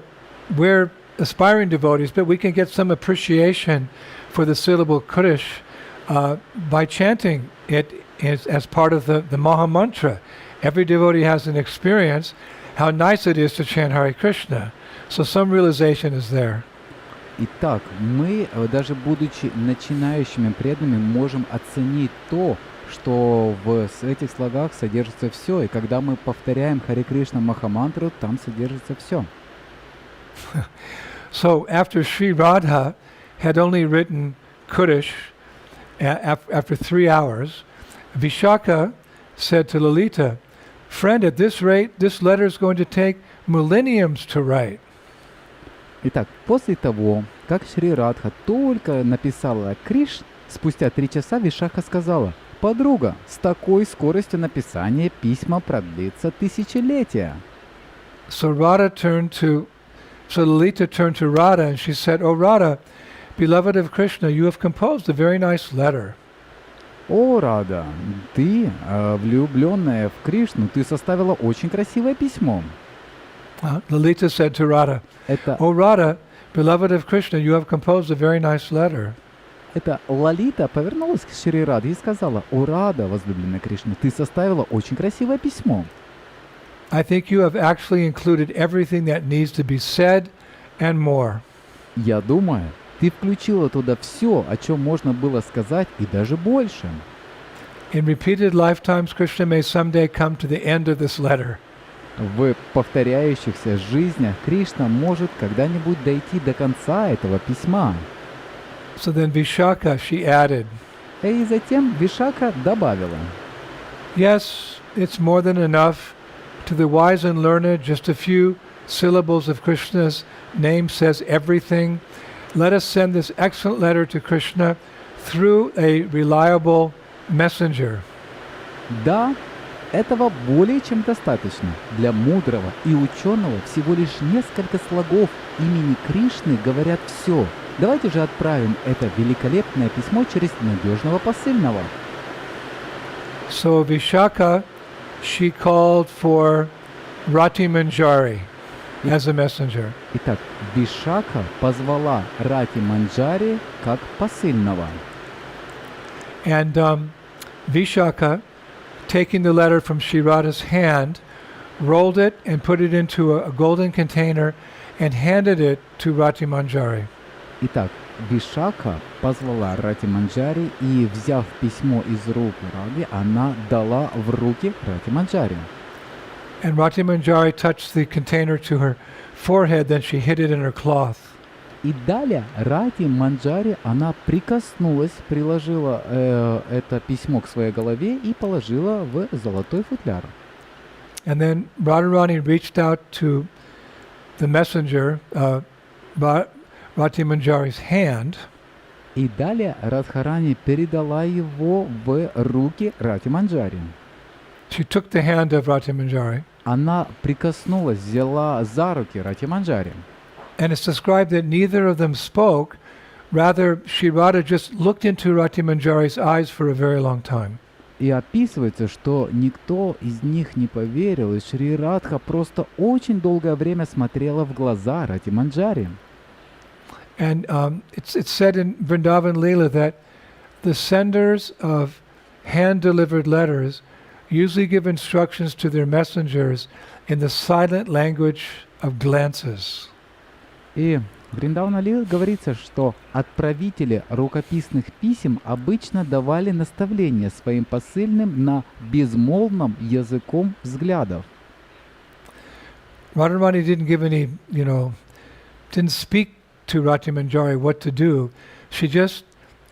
we're aspiring devotees, but we can get some appreciation for the syllable Krish by chanting it as part of the Maha Mantra. Every devotee has an experience how nice it is to chant Hare Krishna. So some realization is there. Итак, мы, даже будучи начинающими преданными, можем оценить то, что в этих слогах содержится все. И когда мы повторяем Харе Кришна Махамантру, там содержится все. So after Sri Radha had only written Kurish after 3 hours, Vishaka said to Lalita, "Friend, at this rate, this letter is going to take millenniums to write." Итак, после того, как Шри Радха только написала Криш, спустя 3 часа Вишаха сказала: «Подруга, с такой скоростью написания письма продлится тысячелетия». So Lalita turned to Radha and she said, "Oh Radha, beloved of Krishna, you have composed a very nice letter." «О, Рада, ты, влюбленная в Кришну, ты составила очень красивое письмо». Lalita said to Radha, "Oh Radha, beloved of Krishna, you have composed a very nice letter." Это Лалита повернулась к Шри Раде и сказала: «О, Рада, возлюбленная Кришна, ты составила очень красивое письмо». I think you have actually included everything that needs to be said and more. Я думаю, ты включила туда все, о чем можно было сказать, и даже больше. In repeated lifetimes, Krishna may someday come to the end of this letter. В повторяющихся жизнях Кришна может когда-нибудь дойти до конца этого письма. So then Vishaka, she added, И затем Вишака добавила: "Yes, it's more than enough To the wise and learned, just a few syllables of Krishna's name says everything. Let us send this excellent letter to Krishna through a reliable messenger. Да, этого более чем достаточно. Для мудрого и ученого всего лишь несколько слогов имени Кришны говорят все. Давайте же отправим это великолепное письмо через надежного посыльного. So Vishaka, she called for Rati Manjari as a messenger. Итак, Вишака позвала Рати Манджари как посыльного. And Vishaka, taking the letter from Sri Radha's hand, rolled it and put it into a golden container and handed it to Rati Manjari. Итак, Вишака позвала Рати Манджари и, взяв письмо из рук Рады, она дала в руки Рати Манджари. And Rati Manjari touched the container to her forehead, then she hid it in her cloth. И далее Рати Манджари, она прикоснулась, приложила это письмо к своей голове и положила в золотой футляр. And then Radharani reached out to the messenger, Rati Manjari's hand, И далее Радхарани передала его в руки Рати Манджари. she took the hand of Rati Manjari, Она прикоснулась, взяла за руки Рати Манджари. and it's described that neither of them spoke, rather Sri Radha just looked into Rati Manjari's eyes for a very long time. И описывается, что никто из них не поверил, и Шри Радха просто очень долгое время смотрела в глаза Рати Манджари. And it's said in Vrindavan Leela that the senders of hand-delivered letters usually give instructions to their messengers in the silent language of glances. И в Вриндавана Лиле говорится, что отправители рукописных писем обычно давали наставления своим посыльным на безмолвном языком взглядов. Radharani didn't give any, didn't speak to Rati Manjari what to do. She just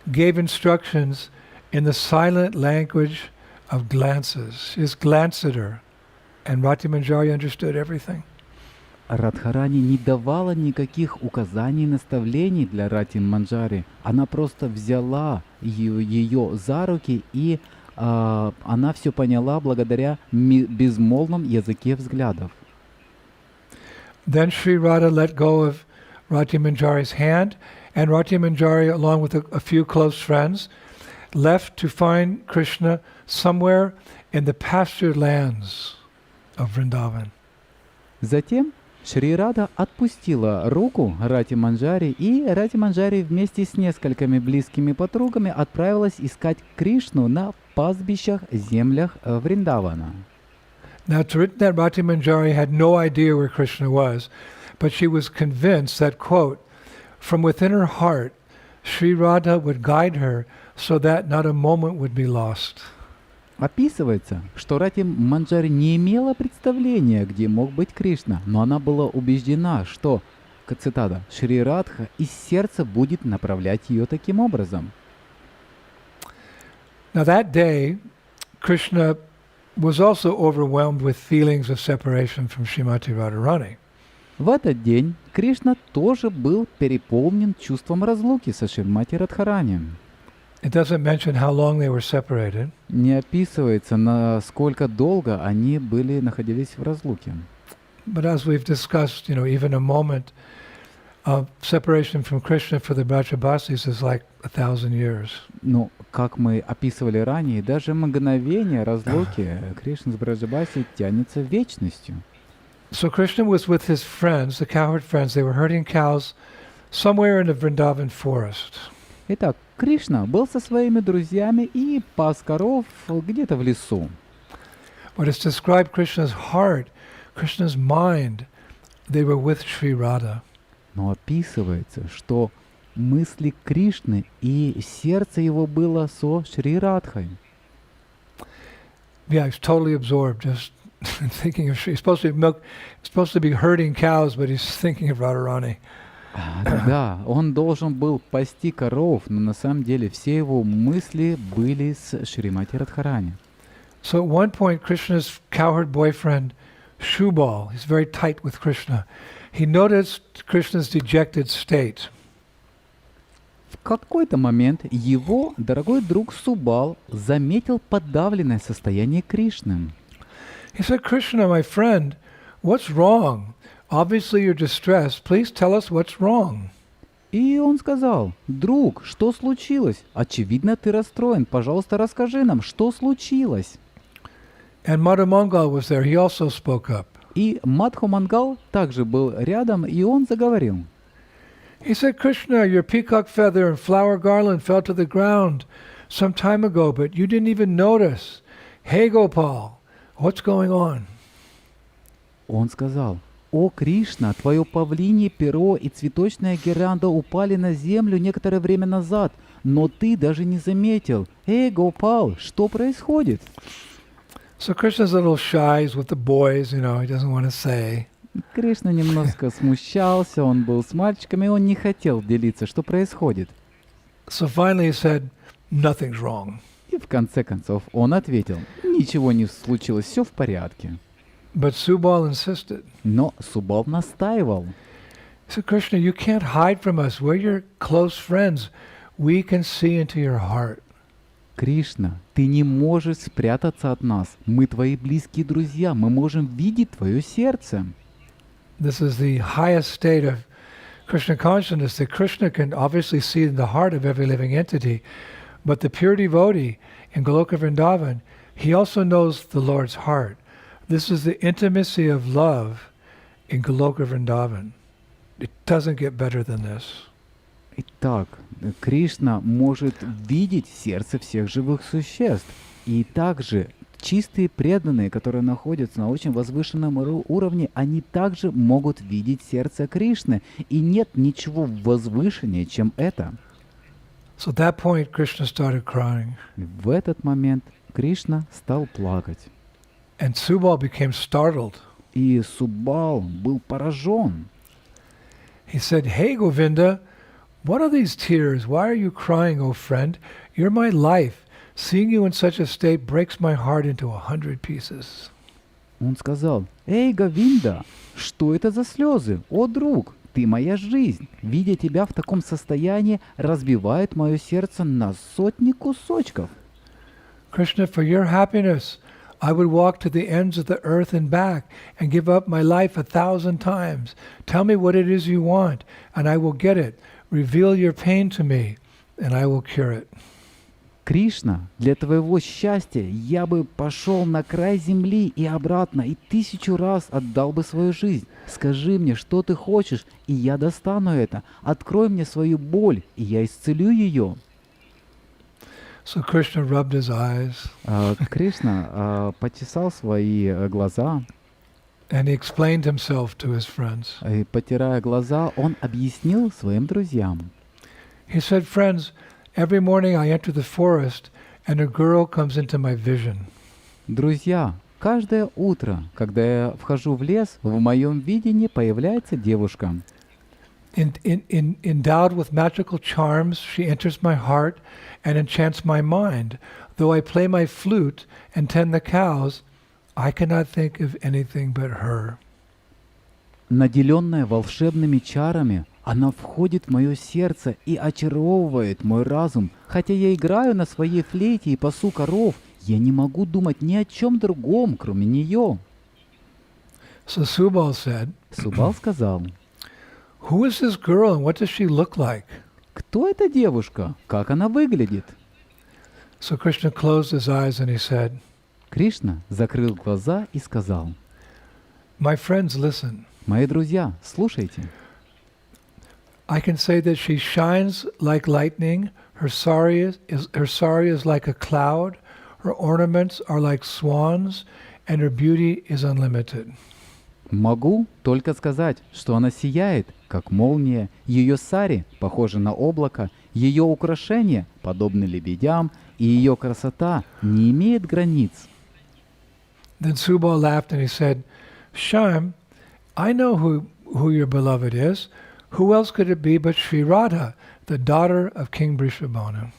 gave instructions in the silent language of glances. She just glanced at her, and Rati Manjari understood everything. Радхарани не давала никаких указаний и наставлений для Рати Манджари. Она просто взяла ее за руки, и она все поняла благодаря безмолвном языке взглядов. Then Sri Radha let go of Rati Manjari's hand, and Rati Manjari, along with a few close friends, left to find Krishna somewhere in the pastured lands of Vrindavan. Затем Шри Рада отпустила руку Рати Манджари, и Рати Манджари вместе с несколькими близкими подругами отправилась искать Кришну на пастбищах, землях Вриндавана. Now it's written that Rati Manjari had no idea where Krishna was, but she was convinced that, quote, from within her heart, Sri Radha would guide her so that not a moment would be lost. Описывается, что Рати Манджари не имела представления, где мог быть Кришна, но она была убеждена, что, цитата, Шри Радха из сердца будет направлять ее таким образом. Now that day, Krishna was also overwhelmed with feelings of separation from Srimati Radharani. В этот день Кришна тоже был переполнен чувством разлуки со Шримати Радхарани. It doesn't mention how long they were separated. Не описывается, насколько долго они находились в разлуке. But as we've discussed, even a moment of separation from Krishna for the Brajavasis is like 1,000 years. Но, как мы описывали ранее, даже мгновение разлуки Кришны с Браджабаси тянется вечностью. So Krishna was with his friends, the cowherd friends. They were herding cows somewhere in the Vrindavan forest. Итак, Кришна был со своими друзьями и пас коров где-то в лесу. But it's described Krishna's heart, Krishna's mind. They were with Sri Radha. Но описывается, что мысли Кришны и сердце его было со Шри Радхой. Yeah, he's totally absorbed, just thinking of Sri. He's supposed to be herding cows, but he's thinking of Radharani. Да, он должен был пасти коров, но на самом деле все его мысли были с Шримати Радхарани. So at one point, Krishna's cowherd boyfriend Shubal, he's very tight with Krishna. He noticed Krishna's dejected state. В какой-то момент его дорогой друг Субал заметил подавленное состояние Кришны. He said, Krishna, my friend, what's wrong? Obviously you're distressed. Please tell us what's wrong. И он сказал: «Друг, что случилось? Очевидно, ты расстроен. Пожалуйста, расскажи нам, что случилось». And Madhumangal was there. He also spoke up. И Мадхумангал также был рядом, и он заговорил. He said, Krishna, your peacock feather and flower garland fell to the ground some time ago, but you didn't even notice. Hey, Gopal, what's going on? Он сказал: «О, Кришна, твое павлинье перо и цветочная гирлянда упали на землю некоторое время назад, но ты даже не заметил. Эй, Гопал, что происходит?» So Krishna's a little shy. He's with the boys, he doesn't want to say. Кришна немножко смущался, он был с мальчиками, он не хотел делиться, что происходит. So finally he said, nothing's wrong. И в конце концов он ответил: «Ничего не случилось, все в порядке». But Subal insisted. Но Субал настаивал. He said, Krishna, you can't hide from us. We're your close friends. We can see into your heart. «Кришна, ты не можешь спрятаться от нас. Мы твои близкие друзья, мы можем видеть твое сердце». This is the highest state of Krishna consciousness, that Krishna can obviously see in the heart of every living entity, but the pure devotee in Goloka Vrindavan, he also knows the Lord's heart. This is the intimacy of love in Goloka Vrindavan. It doesn't get better than this. Итак, Кришна может видеть сердце всех живых существ. И также чистые преданные, которые находятся на очень возвышенном уровне, они также могут видеть сердце Кришны. И нет ничего возвышеннее, чем это. So at that point, Krishna started crying. В этот момент Кришна стал плакать. And Subal became startled. И Субал был поражен. He said, Hey, Govinda, what are these tears? Why are you crying, O friend? You're my life. Seeing you in such a state breaks my heart into 100 pieces. Он сказал: «Эй, Говинда, что это за слезы? О, друг, ты моя жизнь. Видя тебя в таком состоянии, разбивает мое сердце на сотни кусочков». Krishna, for your happiness, I would walk to the ends of the earth and back and give up my life 1,000 times. Tell me what it is you want, and I will get it. Reveal your pain to me, and I will cure it. Кришна, для твоего счастья я бы пошел на край земли и обратно, и 1000 раз отдал бы свою жизнь. Скажи мне, что ты хочешь, и я достану это. Открой мне свою боль, и я исцелю ее. So Krishna rubbed his eyes. Кришна почесал свои глаза. And he explained himself to his friends. И, потирая глаза, он объяснил своим друзьям. He said, friends, every morning I enter the forest and a girl comes into my vision. Друзья, каждое утро, когда я вхожу в лес, в моем видении появляется девушка. Endowed with magical charms, she enters my heart and enchants my mind. Though I play my flute and tend the cows, I cannot think of anything but her. Наделенная волшебными чарами, она входит в мое сердце и очаровывает мой разум. Хотя я играю на своей флейте и пасу коров, я не могу думать ни о чем другом, кроме нее. So Subal said, Субал сказал: Who is this girl and what does she look like? «Кто эта девушка? Как она выглядит?» So Krishna closed his eyes and he said, Кришна закрыл глаза и сказал: My friends, listen. «Мои друзья, слушайте. I can say that she shines like lightning, her sari is like a cloud, her ornaments are like swans, and her beauty is unlimited. Могу только сказать, что она сияет, как молния, ее сари похожи на облако, ее украшения подобны лебедям, и ее красота не имеет границ». Then Subal laughed and he said, Shyam, I know who your beloved is. Who else could it be but Sri Radha, the daughter of King Vrishabhanu?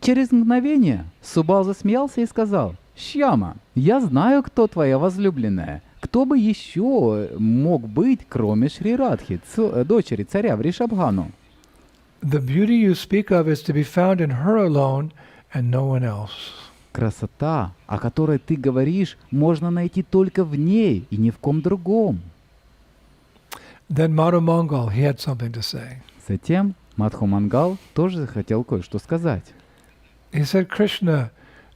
Через мгновение Субал засмеялся и сказал: «Шьяма, я знаю, кто твоя возлюбленная. Кто бы еще мог быть, кроме Шри Радхи, дочери царя Вришабхану? The beauty you speak of is to be found in her alone and no one else. Красота, о которой ты говоришь, можно найти только в ней и ни в ком другом. Then Madhu Mangal, he had something to say. Затем Мадху Мангал тоже захотел кое-что сказать. He said, Krishna,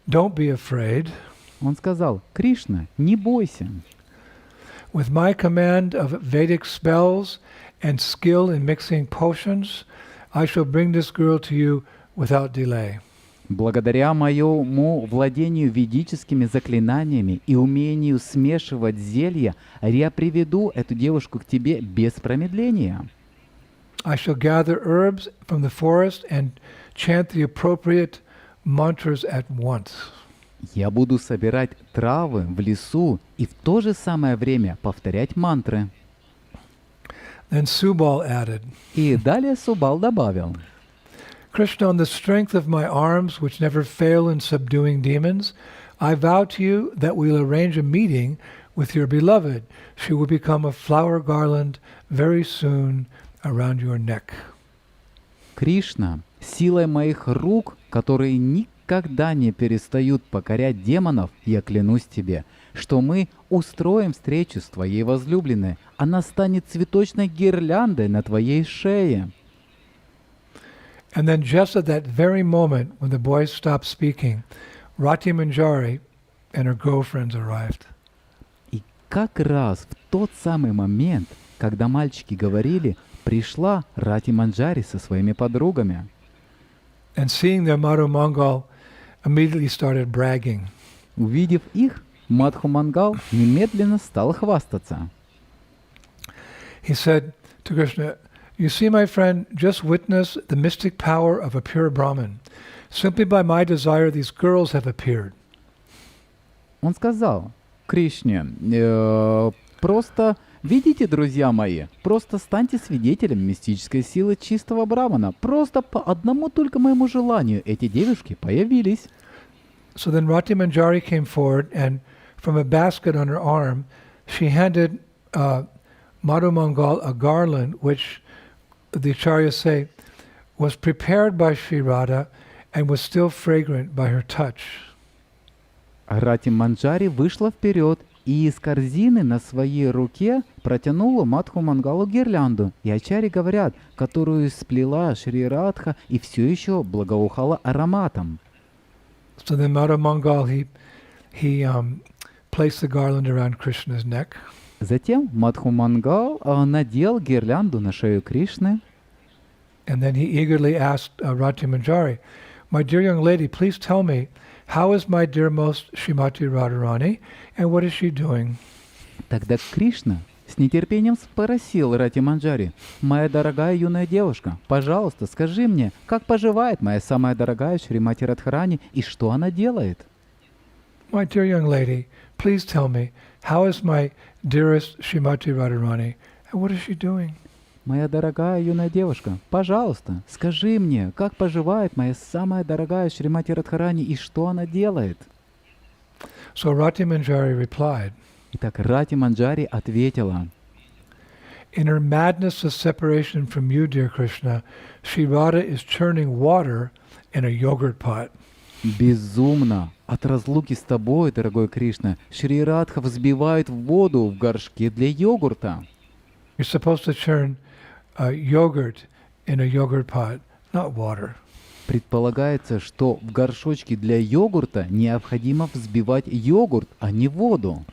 don't be afraid. Он сказал: «Кришна, не бойся. With my command of Vedic spells and skill in mixing potions, I shall bring this girl to you without delay». Благодаря моему владению ведическими заклинаниями и умению смешивать зелья, я приведу эту девушку к тебе без промедления. I shall gather herbs from the forest and chant the appropriate mantras at once. Я буду собирать травы в лесу и в то же самое время повторять мантры. Then Subal added, И далее Субал добавил: Krishna, on the strength of my arms, which never fail in subduing demons, I vow to you that we'll arrange a meeting with your beloved. She will become a flower garland very soon around your neck. Кришна, силой моих рук, которые никогда не перестают покорять демонов, я клянусь тебе, что мы устроим встречу с твоей возлюбленной. Она станет цветочной гирляндой на твоей шее. And then just at that very moment when the boys stopped speaking, Rati Manjari and her girlfriends arrived. И как раз в тот самый момент, когда мальчики говорили, пришла Рати Манджари со своими подругами. And seeing them, Madhu Mangal immediately started bragging. Увидев их, Мадху Мангал немедленно стал хвастаться. He said to Krishna, you see, my friend, just witness the mystic power of a pure Brahman. Simply by my desire, these girls have appeared. Он сказал Кришне: просто видите, друзья мои, просто станьте свидетелем мистической силы чистого брамана. Просто по одному только моему желанию эти девушки появились. So then Rati Manjari came forward, and from a basket on her arm, she handed Madhu Mangal a garland, which the acharyas say was prepared by Sri Radha and was still fragrant by her touch. Рати Манджари вышла вперед и из корзины на своей руке протянула Мадху Мангалу гирлянду. И ачари говорят, которую сплела Шри Радха и все еще благоухала ароматом. So then Madhu Mangal, he placed the garland around Krishna's neck. Затем Мадху Мангал надел гирлянду на шею Кришны. And then he eagerly asked Rati Manjari, my dear young lady, please tell me, how is my dearmost Srimati Radharani, and what is she doing? Тогда Кришна с нетерпением спросил Рати Манджари: «Моя дорогая юная девушка, пожалуйста, скажи мне, как поживает моя самая дорогая Шримати Радхарани и что она делает?» My dear young lady, please tell me, how is my dearest Srimati Radharani, and what is she doing? «Моя дорогая юная девушка, пожалуйста, скажи мне, как поживает моя самая дорогая Шримати Радхарани и что она делает?» So Rati Manjari replied, Итак, Рати Манджари ответила: in her madness of separation from you, dear Krishna, Sri Radha is churning water in a yogurt pot. «Безумно! От разлуки с тобой, дорогой Кришна, Шри Радха взбивает воду в горшке для йогурта». You're supposed to churn yogurt in a yogurt pot, not water. Предполагается, что в горшочке для йогурта необходимо взбивать йогурт, а не воду.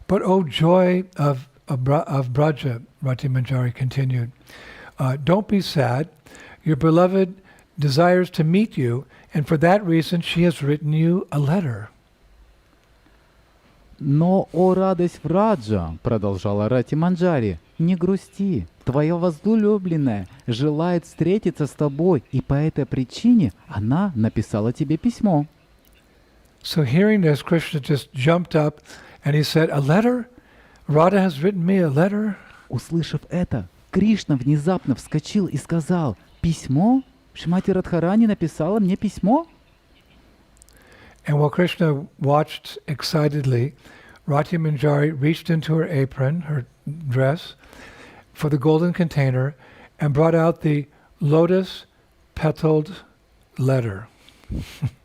But oh joy of Braja, Rati Manjari continued, don't be sad. Your beloved desires to meet you, and for that reason she has written you a letter. «Но, о радость Враджа, — продолжала Рати Манджари, — не грусти, твоя возлюбленная желает встретиться с тобой, и по этой причине она написала тебе письмо». So hearing this, Krishna just jumped up and he said, a letter? Radha has written me a letter? Услышав это, Кришна внезапно вскочил и сказал: «Письмо? Шримати Радхарани написала мне письмо?» And while Krishna watched excitedly, Rati Manjari reached into her apron, her dress, for the golden container and brought out the lotus-petaled letter.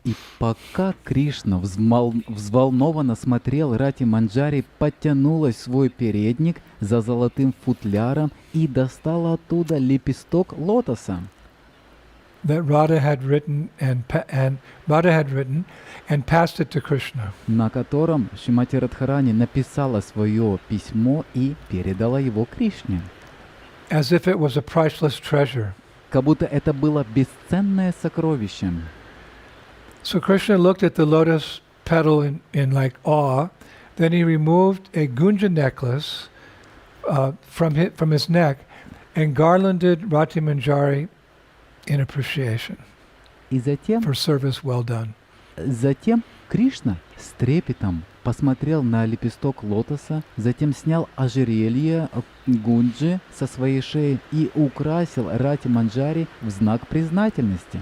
И пока Кришна взволнованно смотрел, Рати Манджари потянулась в свой передник за золотым футляром и достала оттуда лепесток лотоса, That Radha had written and passed it to Krishna. на котором Шримати Радхарани написала свое письмо и передала его Кришне, As if it was a priceless treasure. как будто это было бесценное сокровище. So Krishna looked at the lotus petal in like awe. Then he removed a gunja necklace from his neck and garlanded Rati Manjari in appreciation И for service well done. затем Кришна с трепетом посмотрел на лепесток лотоса, затем снял ожерелье гунджи со своей шеи и украсил Рати Манджари в знак признательности.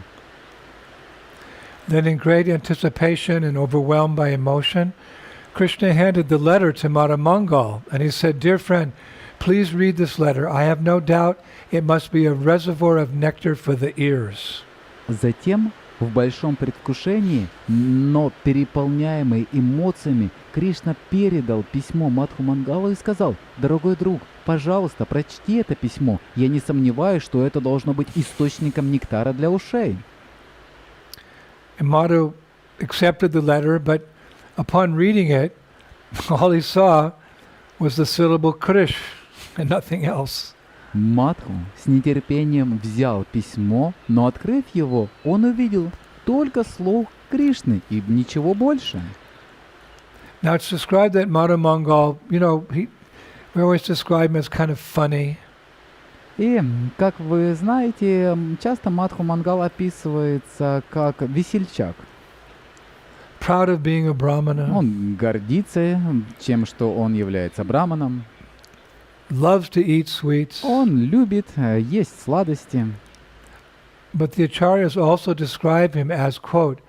Then in great anticipation and overwhelmed by emotion, Krishna handed the letter to Mata Mangal and he said, "Dear friend, please read this letter. I have no doubt it must be a reservoir of nectar for the ears." Затем, в большом предвкушении, но переполняемый эмоциями, Кришна передал письмо Мадху Мангалу и сказал: «Дорогой друг, пожалуйста, прочти это письмо. Я не сомневаюсь, что это должно быть источником нектара для ушей». And Madhu accepted the letter, but upon reading it, all he saw was the syllable Krish and nothing else. Мадху с нетерпением взял письмо, но, открыв его, он увидел только слух Кришны и ничего больше. Now it's described that Madhu Mangal, we always describe him as kind of funny. И, как вы знаете, часто Мадху Мангал описывается как весельчак. Proud of being a brahmana. Он гордится тем, что он является браманом. Loves to eat sweets. Он любит есть сладости. But the acharyas also describe him as, quote,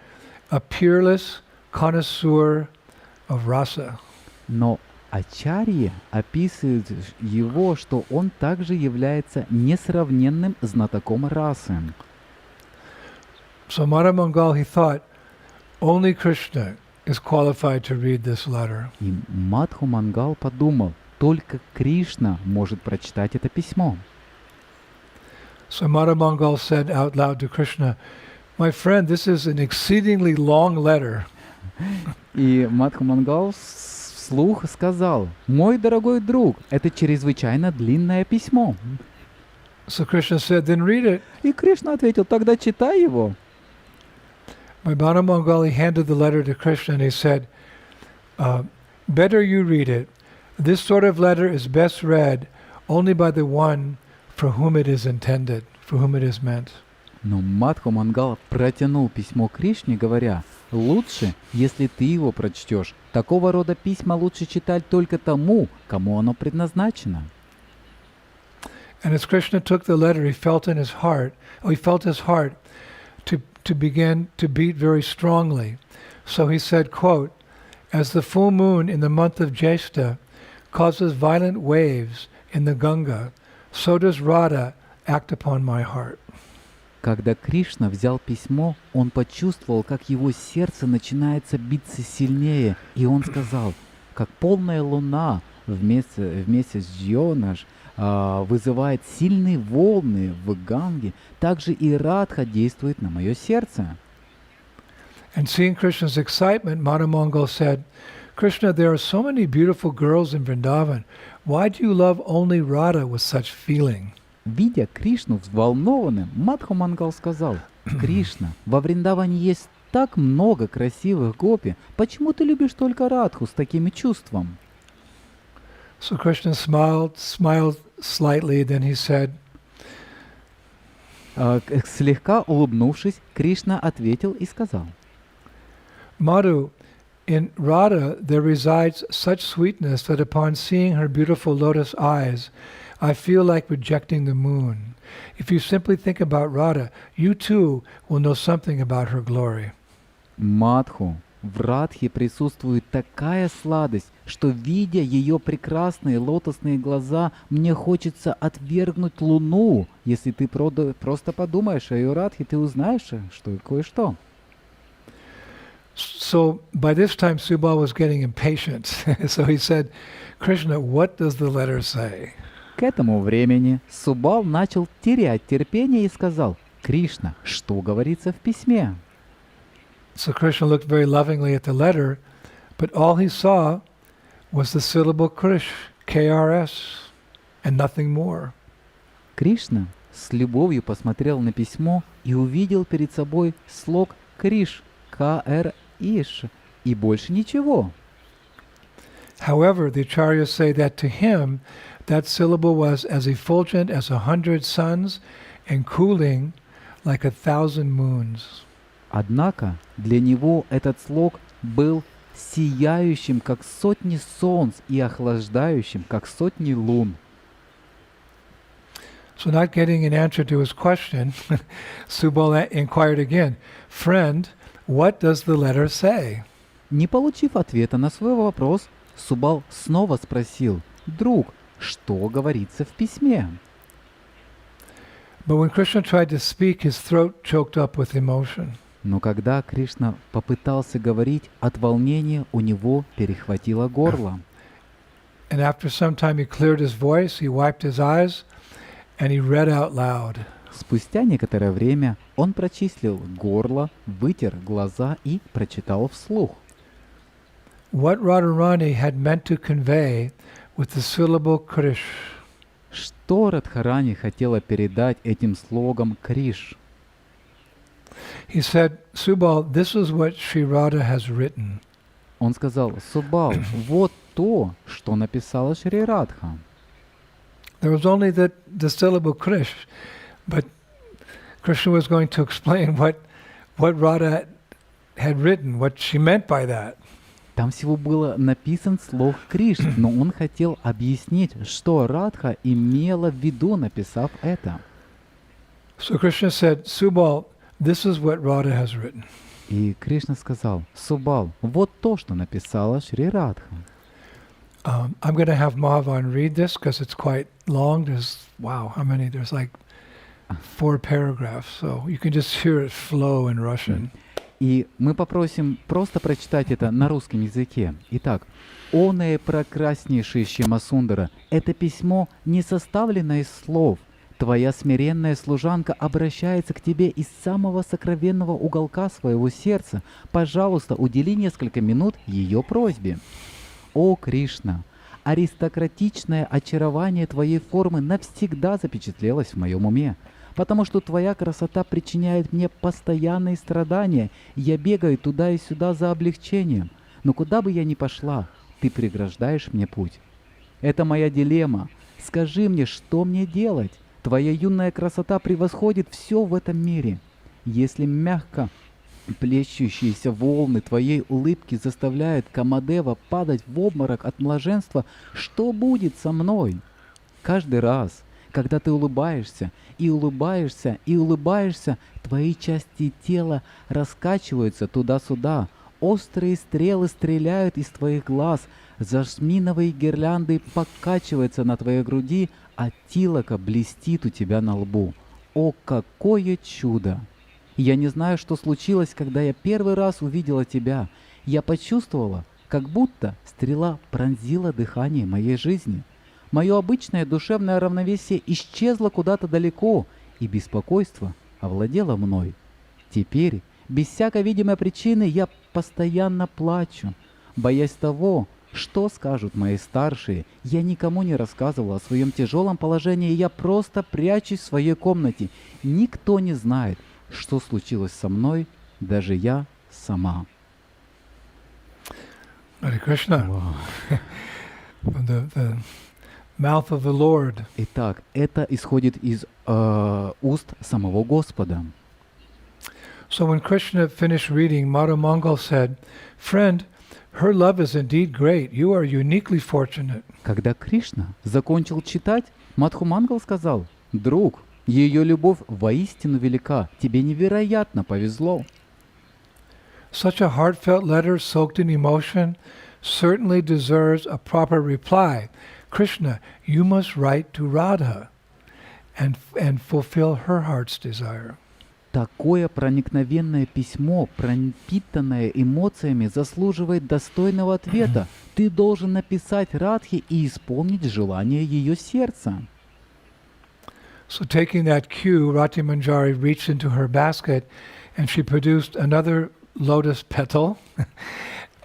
a peerless connoisseur of rasa. Но ачарьи описывают его, что он также является несравненным знатоком расы. So Mata Mangal, he thought, only Krishna is qualified to read this letter. И Мадху Мангал подумал, только Кришна может прочитать это письмо. So Mata Mangal said out loud to Krishna, "My friend, this is an exceedingly long letter." И Мадху Мангал вслух сказал: «Мой дорогой друг, это чрезвычайно длинное письмо». So Krishna said, "Then read it." И Кришна ответил: «Тогда читай его». By Mata Mangal, he handed the letter to Krishna and he said, "Better you read it. This sort of letter is best read only by the one for whom it is intended, for whom it is meant." Но Мадху Мангал протянул письмо Кришне, говоря: «Лучше, если ты его прочтешь. Такого рода письма лучше читать только тому, кому оно предназначено». And as Krishna took the letter, he felt his heart to begin to beat very strongly. So he said, quote, "As the full moon in the month of Jyeshta causes violent waves in the Ganga, so does Radha act upon my heart." Когда Кришна взял письмо, он почувствовал, как его сердце начинается биться сильнее, и он сказал: «Как полная луна вместе с Джьонаш вызывает сильные волны в Ганге, так же и Радха действует на мое сердце». And seeing Krishna's excitement, Mata Mangal said, "Krishna, there are so many beautiful girls in Vrindavan. Why do you love only Radha with such feeling?" Видя Кришну взволнованным, Мадху Мангал сказал: «Кришна, во Вриндаване есть так много красивых гопи, почему ты любишь только Радху с таким чувством?» So Krishna smiled slightly, then he said, Слегка улыбнувшись, Кришна ответил и сказал: "Madhu, in Radha there resides such sweetness that upon seeing her beautiful lotus eyes, I feel like rejecting the moon. If you simply think about Radha, you too will know something about her glory." Мадху, в Радхе присутствует такая сладость, что, видя ее прекрасные лотосные глаза, мне хочется отвергнуть Луну. Если ты просто подумаешь о ее радхе, ты узнаешь, что кое-что. So by this time, Subal was getting impatient. So he said, Krishna, what does the letter say? К этому времени Субал начал терять терпение и сказал: «Кришна, что говорится в письме?» So Krishna looked very lovingly at the letter, but all he saw was the syllable Krish, K-R-S, and nothing more. Кришна с любовью посмотрел на письмо и увидел перед собой слог Криш, К-Р-Иш, и больше ничего. However, the acharyas say that to him, that syllable was as effulgent as 100 suns and cooling like 1,000 moons. Однако для него этот слог был сияющим, как сотни солнц, и охлаждающим, как сотни лун. So not getting an answer to his question, Subal inquired again, Friend, what does the letter say? Не получив ответа на свой вопрос, Субал снова спросил: «Друг, что говорится в письме?» But when Krishna tried to speak, his throat choked up with emotion. Но когда Кришна попытался говорить, от волнения у него перехватило горло. And after some time he cleared his voice, he wiped his eyes, and he read out loud. Спустя некоторое время он прочистил горло, вытер глаза и прочитал вслух. What Radharani had meant to convey with the syllable Krish. Что Радхарани хотела передать этим слогом Криш? He said, Subal, this is what Sri Radha has written. Он сказал: «Субал, вот то, что написала Шри Радха». There was only the syllable Krish, but Krishna was going to explain what Radha had written, what she meant by that. Там всего было написан слог Криш, но он хотел объяснить, что Радха имела в виду, написав это. So Krishna said, Subal, this is what Radha has written. И Кришна сказал: «Субал, вот то, что написала Шри Радха». I'm going to have Mahavan read this because it's quite long. There's, wow, how many? There's like 4 paragraphs. So you can just hear it flow in Russian. И мы попросим просто прочитать это на русском языке. Итак, «Оное прекраснейшее Шьямасундара, это письмо не составлено из слов. Твоя смиренная служанка обращается к тебе из самого сокровенного уголка своего сердца. Пожалуйста, удели несколько минут ее просьбе. О, Кришна, аристократичное очарование твоей формы навсегда запечатлелось в моем уме, потому что твоя красота причиняет мне постоянные страдания, и я бегаю туда и сюда за облегчением. Но куда бы я ни пошла, ты преграждаешь мне путь. Это моя дилемма. Скажи мне, что мне делать? Твоя юная красота превосходит все в этом мире. Если мягко плещущиеся волны твоей улыбки заставляют Камадева падать в обморок от блаженства, что будет со мной? Каждый раз, когда ты улыбаешься, и улыбаешься, и улыбаешься, твои части тела раскачиваются туда-сюда, острые стрелы стреляют из твоих глаз, жасминовые гирлянды покачиваются на твоей груди, а тилока блестит у тебя на лбу. О, какое чудо! Я не знаю, что случилось, когда я первый раз увидела тебя. Я почувствовала, как будто стрела пронзила дыхание моей жизни. Мое обычное душевное равновесие исчезло куда-то далеко, и беспокойство овладело мной. Теперь, без всякой видимой причины, я постоянно плачу, боясь того, что скажут мои старшие. Я никому не рассказывала о своем тяжелом положении, я просто прячусь в своей комнате. Никто не знает, что случилось со мной, даже я сама. Hare Krishna. From the mouth of the Lord. Итак, это исходит из уст самого Господа. So when Krishna finished reading, Madhu Mangal said, Friend, her love is indeed great. You are uniquely fortunate. Когда Кришна закончил читать, Мадхумангал сказал: «Друг, ее любовь воистину велика. Тебе невероятно повезло». Such a heartfelt letter soaked in emotion, certainly deserves a proper reply. Krishna, you must write to Radha and fulfill her heart's desire. Такое проникновенное письмо, пропитанное эмоциями, заслуживает достойного ответа. Ты должен написать Радхе и исполнить желание ее сердца. So taking that cue, Rati Manjari reached into her basket and she produced another lotus petal,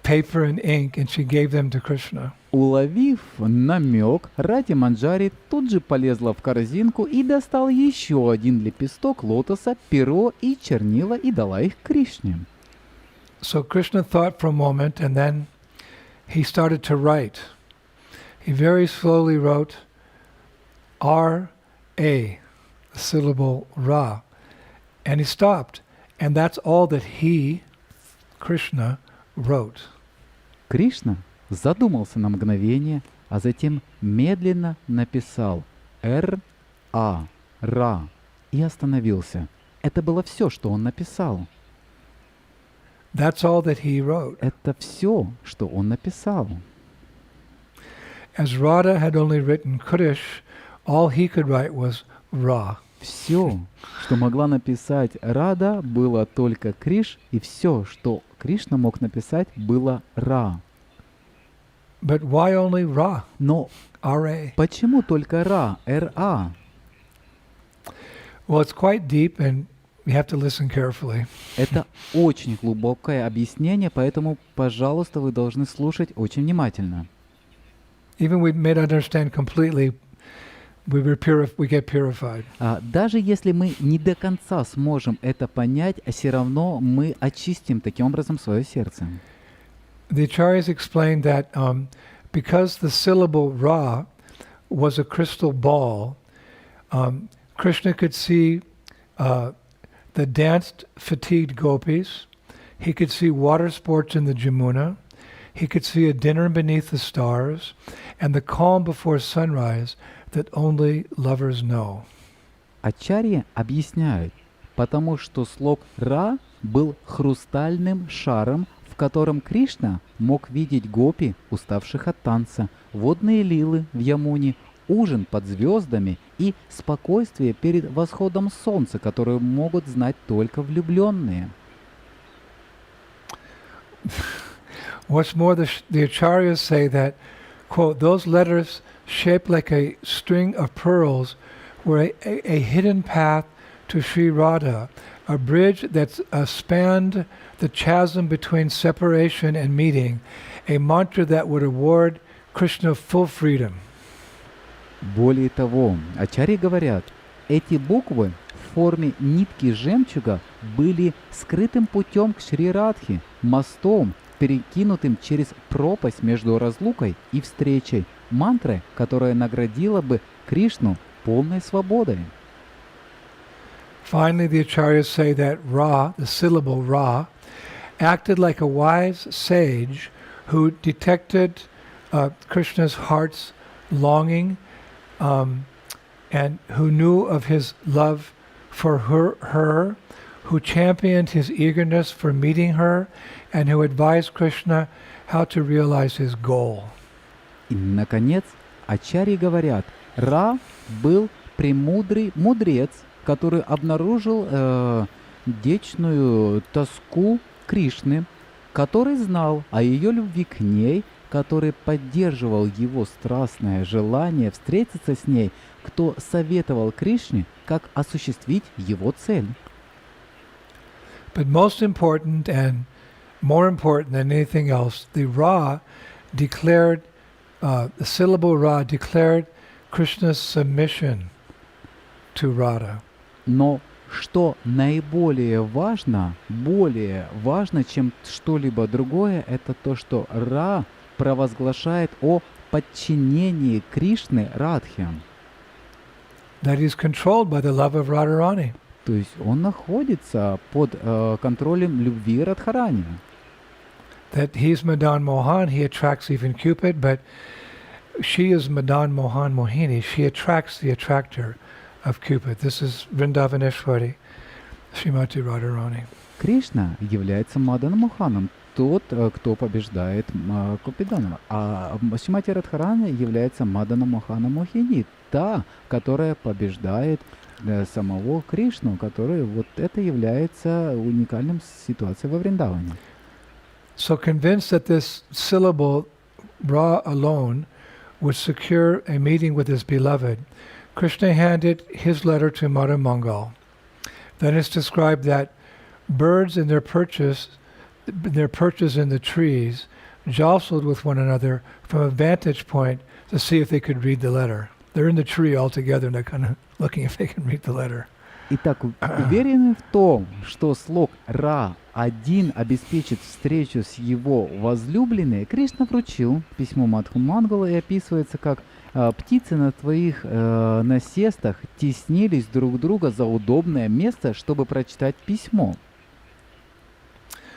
paper and ink, and she gave them to Krishna. Уловив намек, Рати Манджари тут же полезла в корзинку и достала еще один лепесток лотоса, перо и чернила и дала их Кришне. So Krishna thought for a moment and then he started to write. He very slowly wrote R-A, the syllable Ra, and he stopped. And that's all that he, Krishna, wrote. Кришна задумался на мгновение, а затем медленно написал Р-А, Ра, и остановился. Это было все, что он написал. That's all that he wrote. Это все, что он написал. As Radha had only written Krish, all he could write was Ra. Все, что могла написать Рада, было только Криш, и все, что Кришна мог написать, было Ра. But why only Ra? Но R-A. почему только Ра, Р-А? Well, it's quite deep and you have to listen carefully. Это очень глубокое объяснение, поэтому, пожалуйста, вы должны слушать очень внимательно. Even we may not understand completely, we get purified. Даже если мы не до конца сможем это понять, все равно мы очистим таким образом свое сердце. The acharyas explained that because the syllable Ra was a crystal ball, Krishna could see the danced, fatigued gopis. He could see water sports in the Jamuna. He could see a dinner beneath the stars and the calm before sunrise that only lovers know. Ачарьи объясняют, потому что слог Ра был хрустальным шаром, в котором Кришна мог видеть гопи, уставших от танца, водные лилы в Ямуне, ужин под звездами и спокойствие перед восходом солнца, которое могут знать только влюбленные. What's more, the acharyas say that, quote, those letters shaped like a string of pearls were a hidden path to Sri Radha, a bridge that spanned the chasm between separation and meeting, a mantra that would award Krishna full freedom. Более того, ачарьи говорят, эти буквы в форме нитки жемчуга были скрытым путем к Шри Радхе, мостом, перекинутым через пропасть между разлукой и встречей, мантрой, которая наградила бы Кришну полной свободой. Finally, the acharyas say that Ra, the syllable Ra, acted like a wise sage who detected Krishna's heart's longing and who knew of his love for her, who championed his eagerness for meeting her, and who advised Krishna how to realize his goal. И, наконец, ачарьи говорят, Ра был премудрый мудрец, который обнаружил вечную тоску Кришны, который знал о ее любви к ней, который поддерживал его страстное желание встретиться с ней, кто советовал Кришне, как осуществить его цель. But most important and more important than anything else, the Ra declared, the syllable Ra declared Krishna's submission to Radha. Но что более важно, чем что-либо другое, это то, что Ра провозглашает о подчинении Кришны Радхе. That is controlled by the love of Radharani. То есть он находится под контролем любви Радхарани. That he's Madan Mohan, he attracts even Cupid, but she is Madan Mohan Mohini. She attracts the attractor of Cupid. This is Vrindavaneshwari, Srimati Radharani. Кришна является Мадан Моханом, тот, кто побеждает Купидона. А Шримати Радхарани является Мадана Мохана Мохини, та, которая побеждает самого Кришну, который вот это является уникальным ситуацией во Вриндаване. So convinced that this syllable Ra alone would secure a meeting with his beloved, Krishna handed his letter to Madhu Mangal. Then it's described that birds in their perches in the trees jostled with one another from a vantage point to see if they could read the letter. They're in the tree all together and they're kind of looking if they can read the letter. Итак, уверены в том, что слог «Ра» один обеспечит встречу с его возлюбленной, Кришна вручил письмо Мадху Мангалу и описывается как птицы на твоих насестах теснились друг друга за удобное место, чтобы прочитать письмо.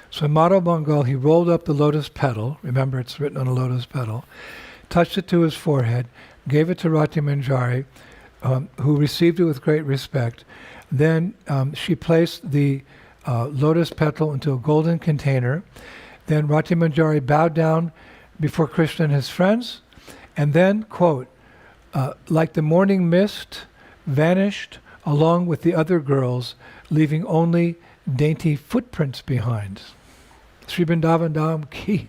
So Madhu Mangal, he rolled up the lotus petal, remember it's written on a lotus petal, touched it to his forehead, gave it to Rati Manjari, who received it with great respect. Then she placed the lotus petal into a golden container. Then Rati Manjari bowed down before Krishna and his friends, and then, quote, like the morning mist, vanished along with the other girls, leaving only dainty footprints behind. Sri Vrindavan Dham ki.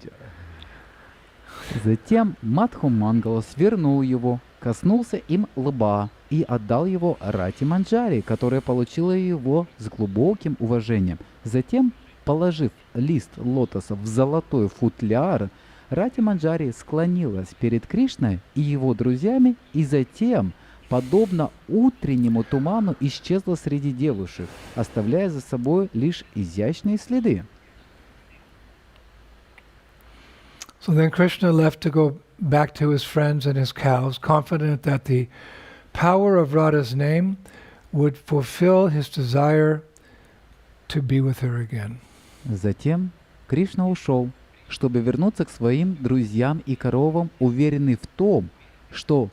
Затем Мадху Мангала свернул его, коснулся им лба и отдал его Рати Манджари, которая получила его с глубоким уважением. Затем, положив лист лотоса в золотой футляр, Рати Манджари склонилась перед Кришной и его друзьями, и затем, подобно утреннему туману, исчезла среди девушек, оставляя за собой лишь изящные следы. So then Krishna left to go back to his friends and his cows, confident that the power of Radha's name would fulfill his desire to be with her again. Затем Кришна ушел, чтобы вернуться к своим друзьям и коровам, уверенный в том, что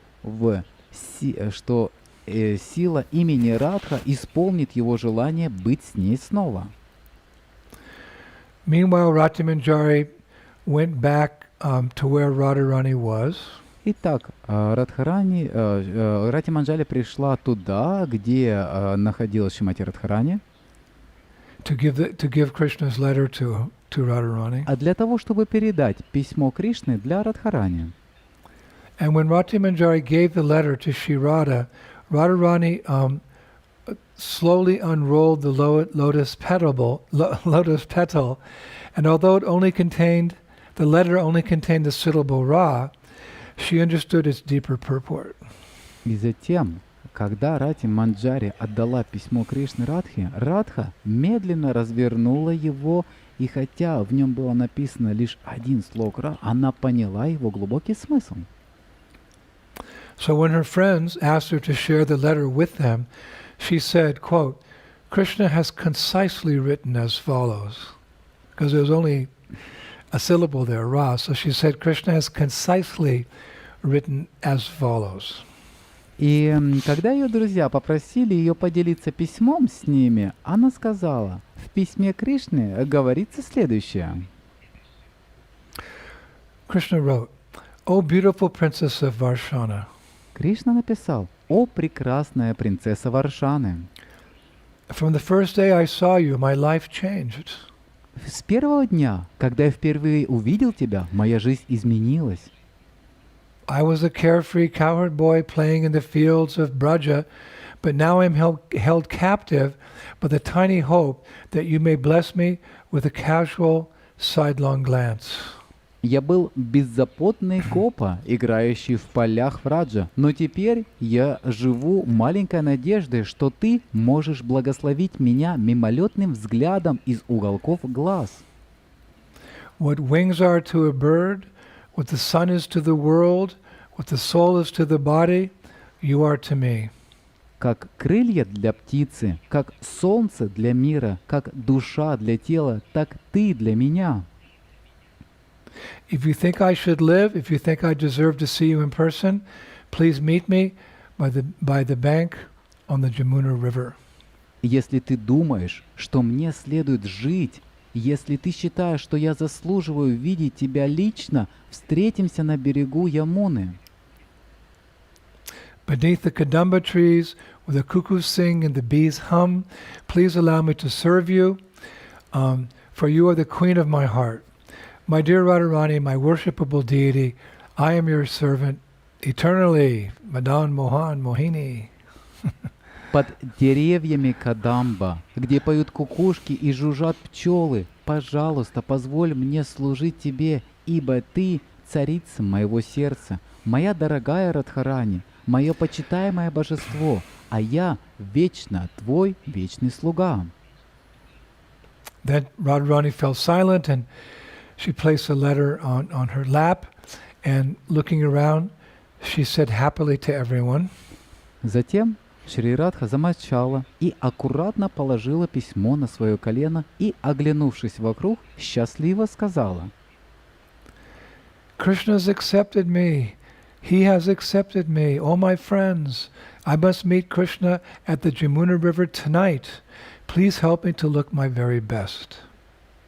сила имени Радха исполнит его желание быть с ней снова. Meanwhile, Rati Manjari went back to where Radharani was. Итак, Рати Манджали пришла туда, где находилась Шримати Радхарани, To give Krishna's letter to Radharani. а для того, чтобы передать письмо Кришны для Радхарани. And when Rati Manjari gave the letter to Shri Radha, Radharani slowly unrolled the lotus petal, and although the letter only contained the syllable Ra, she understood its deeper purport. И затем, когда Рати Манджари отдала письмо Кришне Радхе, Радха медленно развернула его, и хотя в нем было написано лишь один слог Ра, она поняла его глубокий смысл. So when her friends asked her to share the letter with them, she said, quote, Krishna has concisely written as follows. Because there was only a syllable there, Ra. So she said, Krishna has concisely written as follows. И когда ее друзья попросили ее поделиться письмом с ними, она сказала, в письме Кришны говорится следующее. Krishna wrote, O beautiful princess of Varshana. Кришна написал, «О прекрасная принцесса Варшаны! From the first day I saw you, my life changed. С первого дня, когда я впервые увидел тебя, моя жизнь изменилась. I was a carefree cowherd boy playing in the fields of Braja, but now I'm held captive by the tiny hope that you may bless me with a casual sidelong glance. Я был беззаботный копа, играющий в полях Враджа, но теперь я живу маленькой надеждой, что ты можешь благословить меня мимолетным взглядом из уголков глаз. What wings are to a bird, what the sun is to the world, what the soul is to the body, you are to me. Как крылья для птицы, как солнце для мира, как душа для тела, так ты для меня. If you think I should live, if you think I deserve to see you in person, please meet me by the bank on the Jamuna River. Если ты думаешь, что мне следует жить Если ты считаешь, что я заслуживаю видеть тебя лично, встретимся на берегу Ямуны. Beneath the kadamba trees, where the cuckoos sing and the bees hum, please allow me to serve you, for you are the queen of my heart. My dear Radharani, my worshipable deity, I am your servant eternally, Madan Mohan Mohini. Под деревьями Кадамба, где поют кукушки и жужжат пчелы, пожалуйста, позволь мне служить тебе, ибо ты царица моего сердца, моя дорогая Радхарани, мое почитаемое божество, а я вечно твой вечный слуга. Then Radharani fell silent and she placed a letter on her lap, and looking around, she said happily to everyone, Затем Шри Радха замолчала и аккуратно положила письмо на свое колено и, оглянувшись вокруг, счастливо сказала: Krishna has accepted me. He has accepted me. All my friends, I must meet Krishna at the Jamuna River tonight. Please help me to look my very best.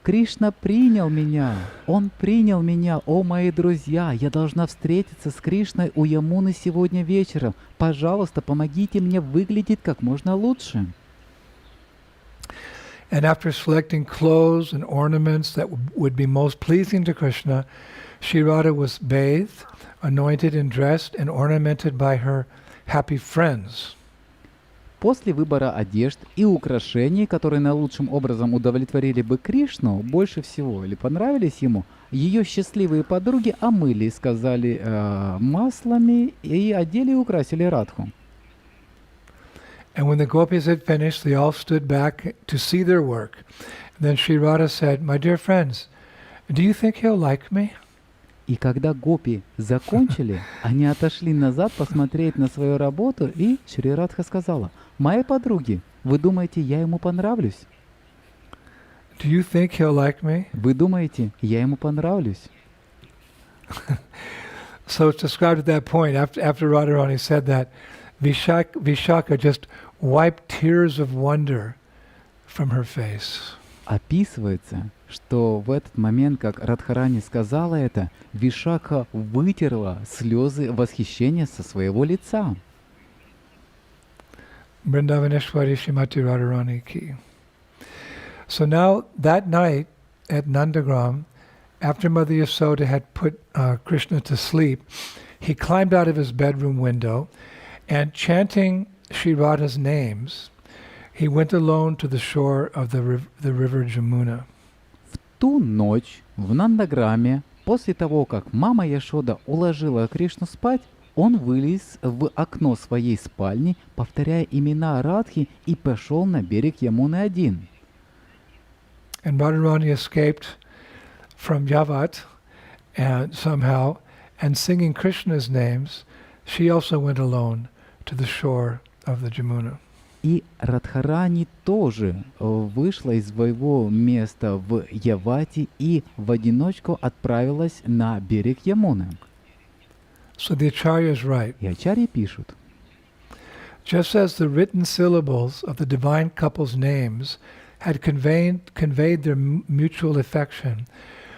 Кришна принял меня, Он принял меня, о мои друзья, я должна встретиться с Кришной у Ямуны сегодня вечером. Пожалуйста, помогите мне выглядеть как можно лучше. And after selecting clothes and ornaments that would be most pleasing to Krishna, Shri Radha was bathed, anointed and dressed and ornamented by her happy friends. После выбора одежд и украшений, которые наилучшим образом удовлетворили бы Кришну больше всего или понравились ему, ее счастливые подруги омыли и сказали маслами и одели и украсили Радху. And when the gopis had finished, they all stood back to see their work. And then Shri Radha said, "My dear friends, do you think he'll like me?" И когда гопи закончили, они отошли назад посмотреть на свою работу, и Шри Радха сказала: «Мои подруги, вы думаете, я ему понравлюсь? Do you think he'll like me? Вы думаете, я ему понравлюсь?» So it's described at that point, after Radharani said that, Vishaka just wiped tears of wonder from her face. Описывается, что в этот момент, как Радхарани сказала это, Вишакха вытерла слезы восхищения со своего лица. Vrindavaneshwari Shrimati Radharani ki. So now, that night at Nandagram, after Mother Yasoda had put Krishna to sleep, he climbed out of his bedroom window and, chanting Shri Radha's names, he went alone to the shore of the river Jamuna. В ту ночь в Нандаграме, после того, как мама Яшода уложила Кришну спать, он вылез в окно своей спальни, повторяя имена Радхи, и пошел на берег Ямуны один. And Radharani escaped from Yavat and somehow, and singing Krishna's names, she also went alone to the shore of the Jamuna. И Радхарани тоже вышла из своего места в Явате и в одиночку отправилась на берег Ямуны. So the Acharya is right. И ачарьи пишут: Just as the written syllables of the divine couple's names had conveyed their mutual affection,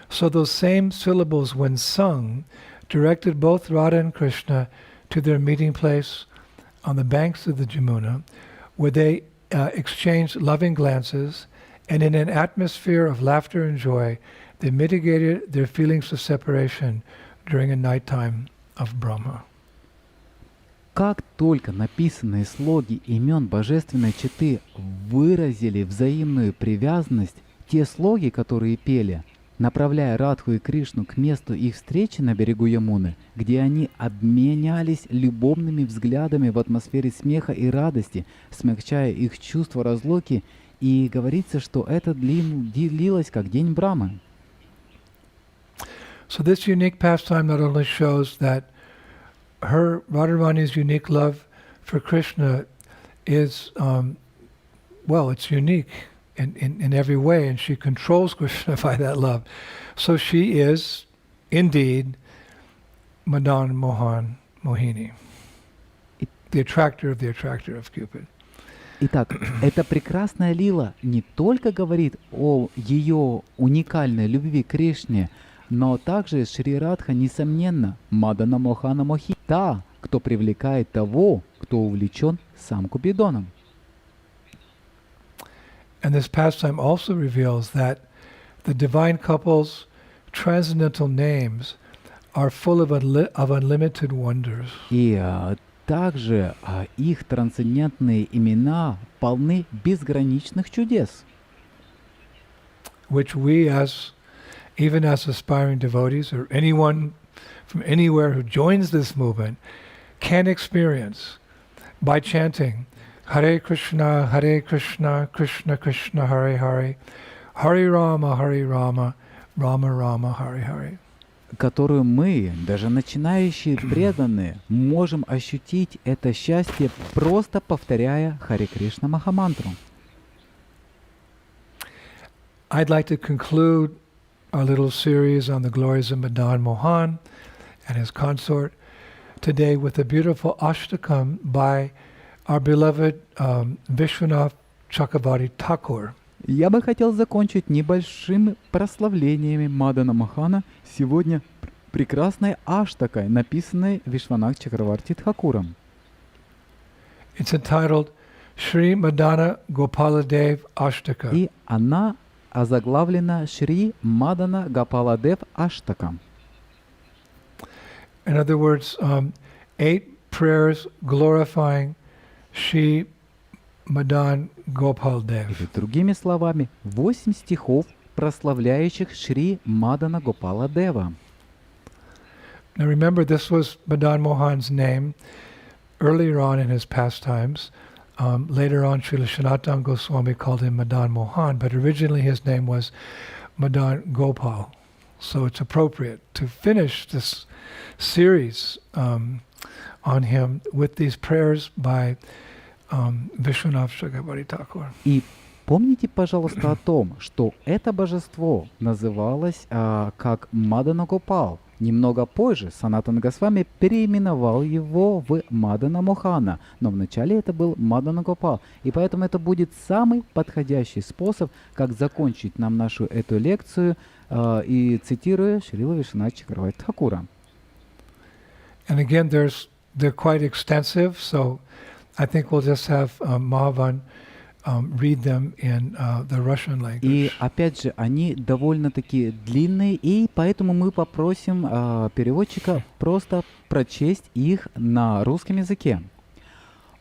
so those same syllables, when sung, directed both Radha and Krishna to their meeting place on the banks of the Jamuna, where they exchanged loving glances, and in an atmosphere of laughter and joy, they mitigated their feelings of separation during a nighttime of Brahma. Как только написанные слоги имен Божественной Четы выразили взаимную привязанность, те слоги, которые пели, направляя Радху и Кришну к месту их встречи на берегу Ямуны, где они обменялись любовными взглядами в атмосфере смеха и радости, смягчая их чувство разлуки, и говорится, что это длилось как день Брамы. So this unique pastime not only shows that Radharani's unique love for Krishna is, it's unique in every way, and she controls Krishna by that love. So she is, indeed, Madan Mohan Mohini, the attractor of Cupid. Итак, эта прекрасная лила не только говорит о ее уникальной любви к Кришне, но также Шри Радха, несомненно, Мадана Мохана Мохи, та, кто привлекает того, кто увлечен сам Купидоном. And this pastime also reveals that the divine couple's transcendental names are full of unlimited wonders. И также их трансцендентные имена полны безграничных чудес, which we even as aspiring devotees or anyone from anywhere who joins this movement can experience by chanting Hare Krishna, Krishna Krishna, Hare Hare, Hare Rama, Rama Rama, Hare Hare. которую мы, даже начинающие преданные, можем ощутить это счастье, просто повторяя Харе Кришна Махамантру. I'd like to conclude our little series on the glories of Madan Mohan and his consort today with a beautiful ashtakam by our beloved Vishwanath Chakravarti Thakur. Я бы хотел закончить небольшим прославлениями Мадана Мохана сегодня прекрасной аштакой, написанной Вишванат Чакраварти Тхакуром. It's entitled Shri Madana Gopaladev Ashtaka. И она озаглавлена Шри Мадана Гопаладев Аштаком. In other words, 8 prayers glorifying Shri Madan Gopal Dev. Или другими словами, 8 стихов, прославляющих Шри Мадана Гопала Дева. Now remember, this was Madan Mohan's name earlier on in his pastimes. Later on, Srila Sanatana Goswami called him Madan Mohan, but originally his name was Madan Gopal. So it's appropriate to finish this series on him with these prayers by Vishwanath Chakravarti Thakur. И помните, пожалуйста, о том, что это божество называлось как Мадана Гопал. Немного позже Санатана Госвами переименовал его в Мадана Мохана, но вначале это был Мадана Гопал. И поэтому это будет самый подходящий способ, как закончить нам нашу эту лекцию, и цитируя Шрила Вишванат Чакраварти Тхакура. And again, they're quite extensive, so I think we'll just have Mahavan read them in the Russian language. И опять же, они довольно-таки длинные, и поэтому мы попросим переводчика просто прочесть их на русском языке.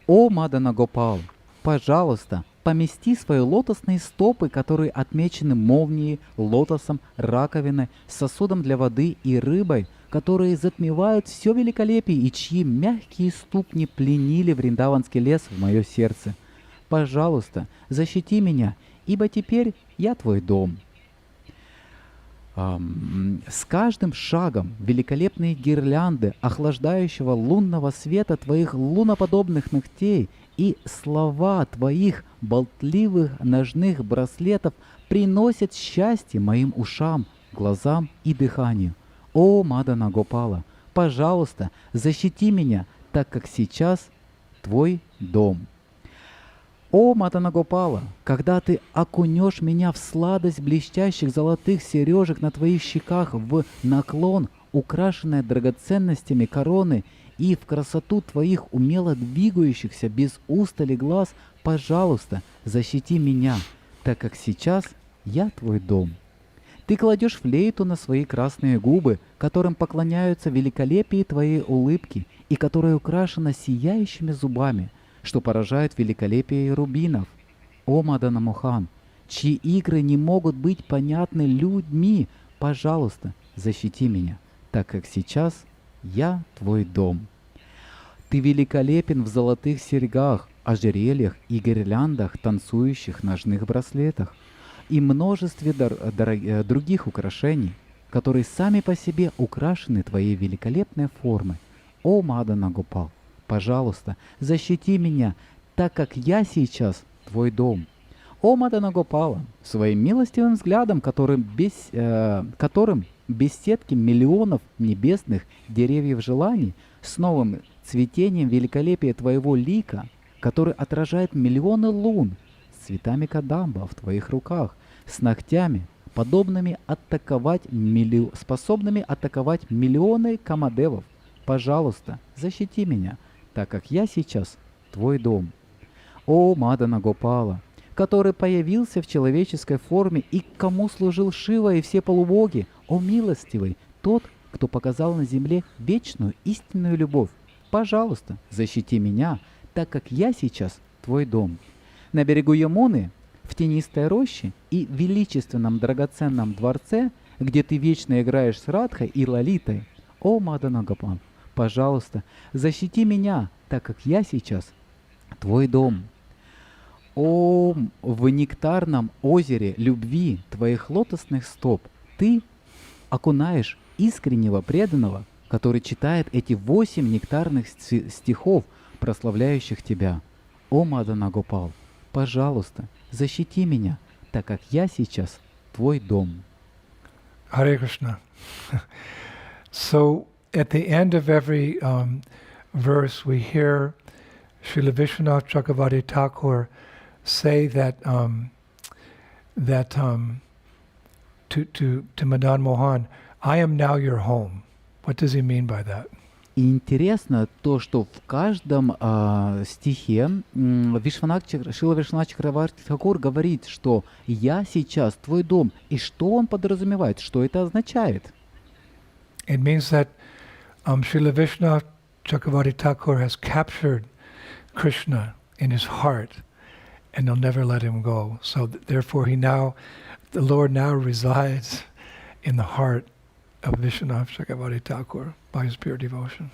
О Мадана Гопал, пожалуйста, помести свои лотосные стопы, которые отмечены молнией, лотосом, раковиной, сосудом для воды и рыбой, которые затмевают все великолепие и чьи мягкие ступни пленили вриндаванский лес в мое сердце. Пожалуйста, защити меня, ибо теперь я твой дом. С каждым шагом великолепные гирлянды охлаждающего лунного света твоих луноподобных ногтей и слова твоих болтливых ножных браслетов приносят счастье моим ушам, глазам и дыханию. О, Мадана Гопала, пожалуйста, защити меня, так как сейчас твой дом. О, Мадана Гопала, когда ты окунешь меня в сладость блестящих золотых сережек на твоих щеках, в наклон, украшенной драгоценностями короны, и в красоту твоих умело двигающихся без устали глаз, пожалуйста, защити меня, так как сейчас я твой дом. Ты кладешь флейту на свои красные губы, которым поклоняются великолепие твоей улыбки и которая украшена сияющими зубами, что поражает великолепие рубинов. О, Мадана Мохан, чьи игры не могут быть понятны людьми, пожалуйста, защити меня, так как сейчас я твой дом. Ты великолепен в золотых серьгах, ожерельях и гирляндах, танцующих ножных браслетах и множестве других украшений, которые сами по себе украшены твоей великолепной формой. О, Мадана Гопал, пожалуйста, защити меня, так как я сейчас твой дом. О, Мадана Гопала, своим милостивым взглядом, которым без сетки миллионов небесных деревьев желаний, с новым цветением великолепия твоего лика, который отражает миллионы лун, с цветами кадамба в твоих руках, с ногтями, способными атаковать миллионы камадевов. Пожалуйста, защити меня, так как я сейчас твой дом. О Мадана Гопала, который появился в человеческой форме и кому служил Шива и все полубоги, о милостивый, тот, кто показал на земле вечную истинную любовь. Пожалуйста, защити меня, так как я сейчас твой дом. На берегу Ямуны, в тенистой роще и величественном драгоценном дворце, где ты вечно играешь с Радхой и Лалитой, о Мадана Гопал, пожалуйста, защити меня, так как я сейчас твой дом. О, в нектарном озере любви твоих лотосных стоп ты окунаешь искреннего преданного, который читает эти 8 нектарных стихов, прославляющих тебя. О Мадана Гопал, пожалуйста, защити меня, так как я сейчас твой дом. Hare Krishna. So at the end of every verse, we hear Srila Vishwanath Chakravarti Thakur say that to Madan Mohan, I am now your home. What does he mean by that? И интересно то, что в каждом стихе Шрила Вишванат Чакраварти Тхакур говорит, что «я сейчас твой дом». И что он подразумевает? Что это означает? It means that Srila Vishwanath Chakravarti Thakur has captured Krishna in his heart, and he'll never let him go. So therefore the Lord now resides in the heart of Vishwanath Chakravarti Thakur by his pure devotion.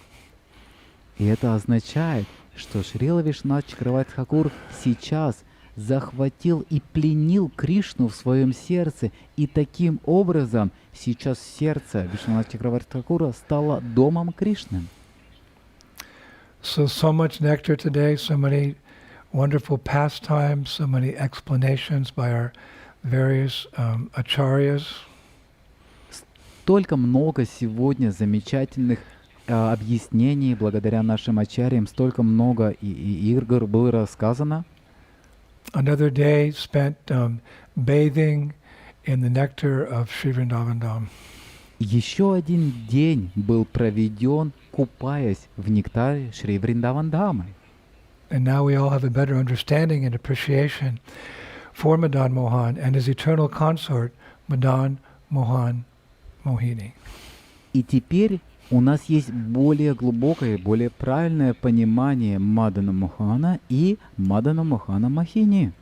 И это означает, что Шрила Вишванат Чакраварти Тхакур сейчас захватил и пленил Кришну в своем сердце, и таким образом сейчас сердце Вишванат Чакраварти Тхакура стало домом Кришны. So much nectar today, so many wonderful pastimes, so many explanations by our various acharyas. Столько много сегодня замечательных объяснений благодаря нашим ачарьям, столько много игр было рассказано. Another day spent bathing in the nectar of Sri Vrindavan Dham. Еще один день был проведен, купаясь в нектаре Шри Вриндавандамы. And now we all have a better understanding and appreciation for Madan Mohan and his eternal consort, Madan Mohan Mohini. И теперь у нас есть более глубокое, более правильное понимание Мадана Мохана и Мадана Мохана Мохини.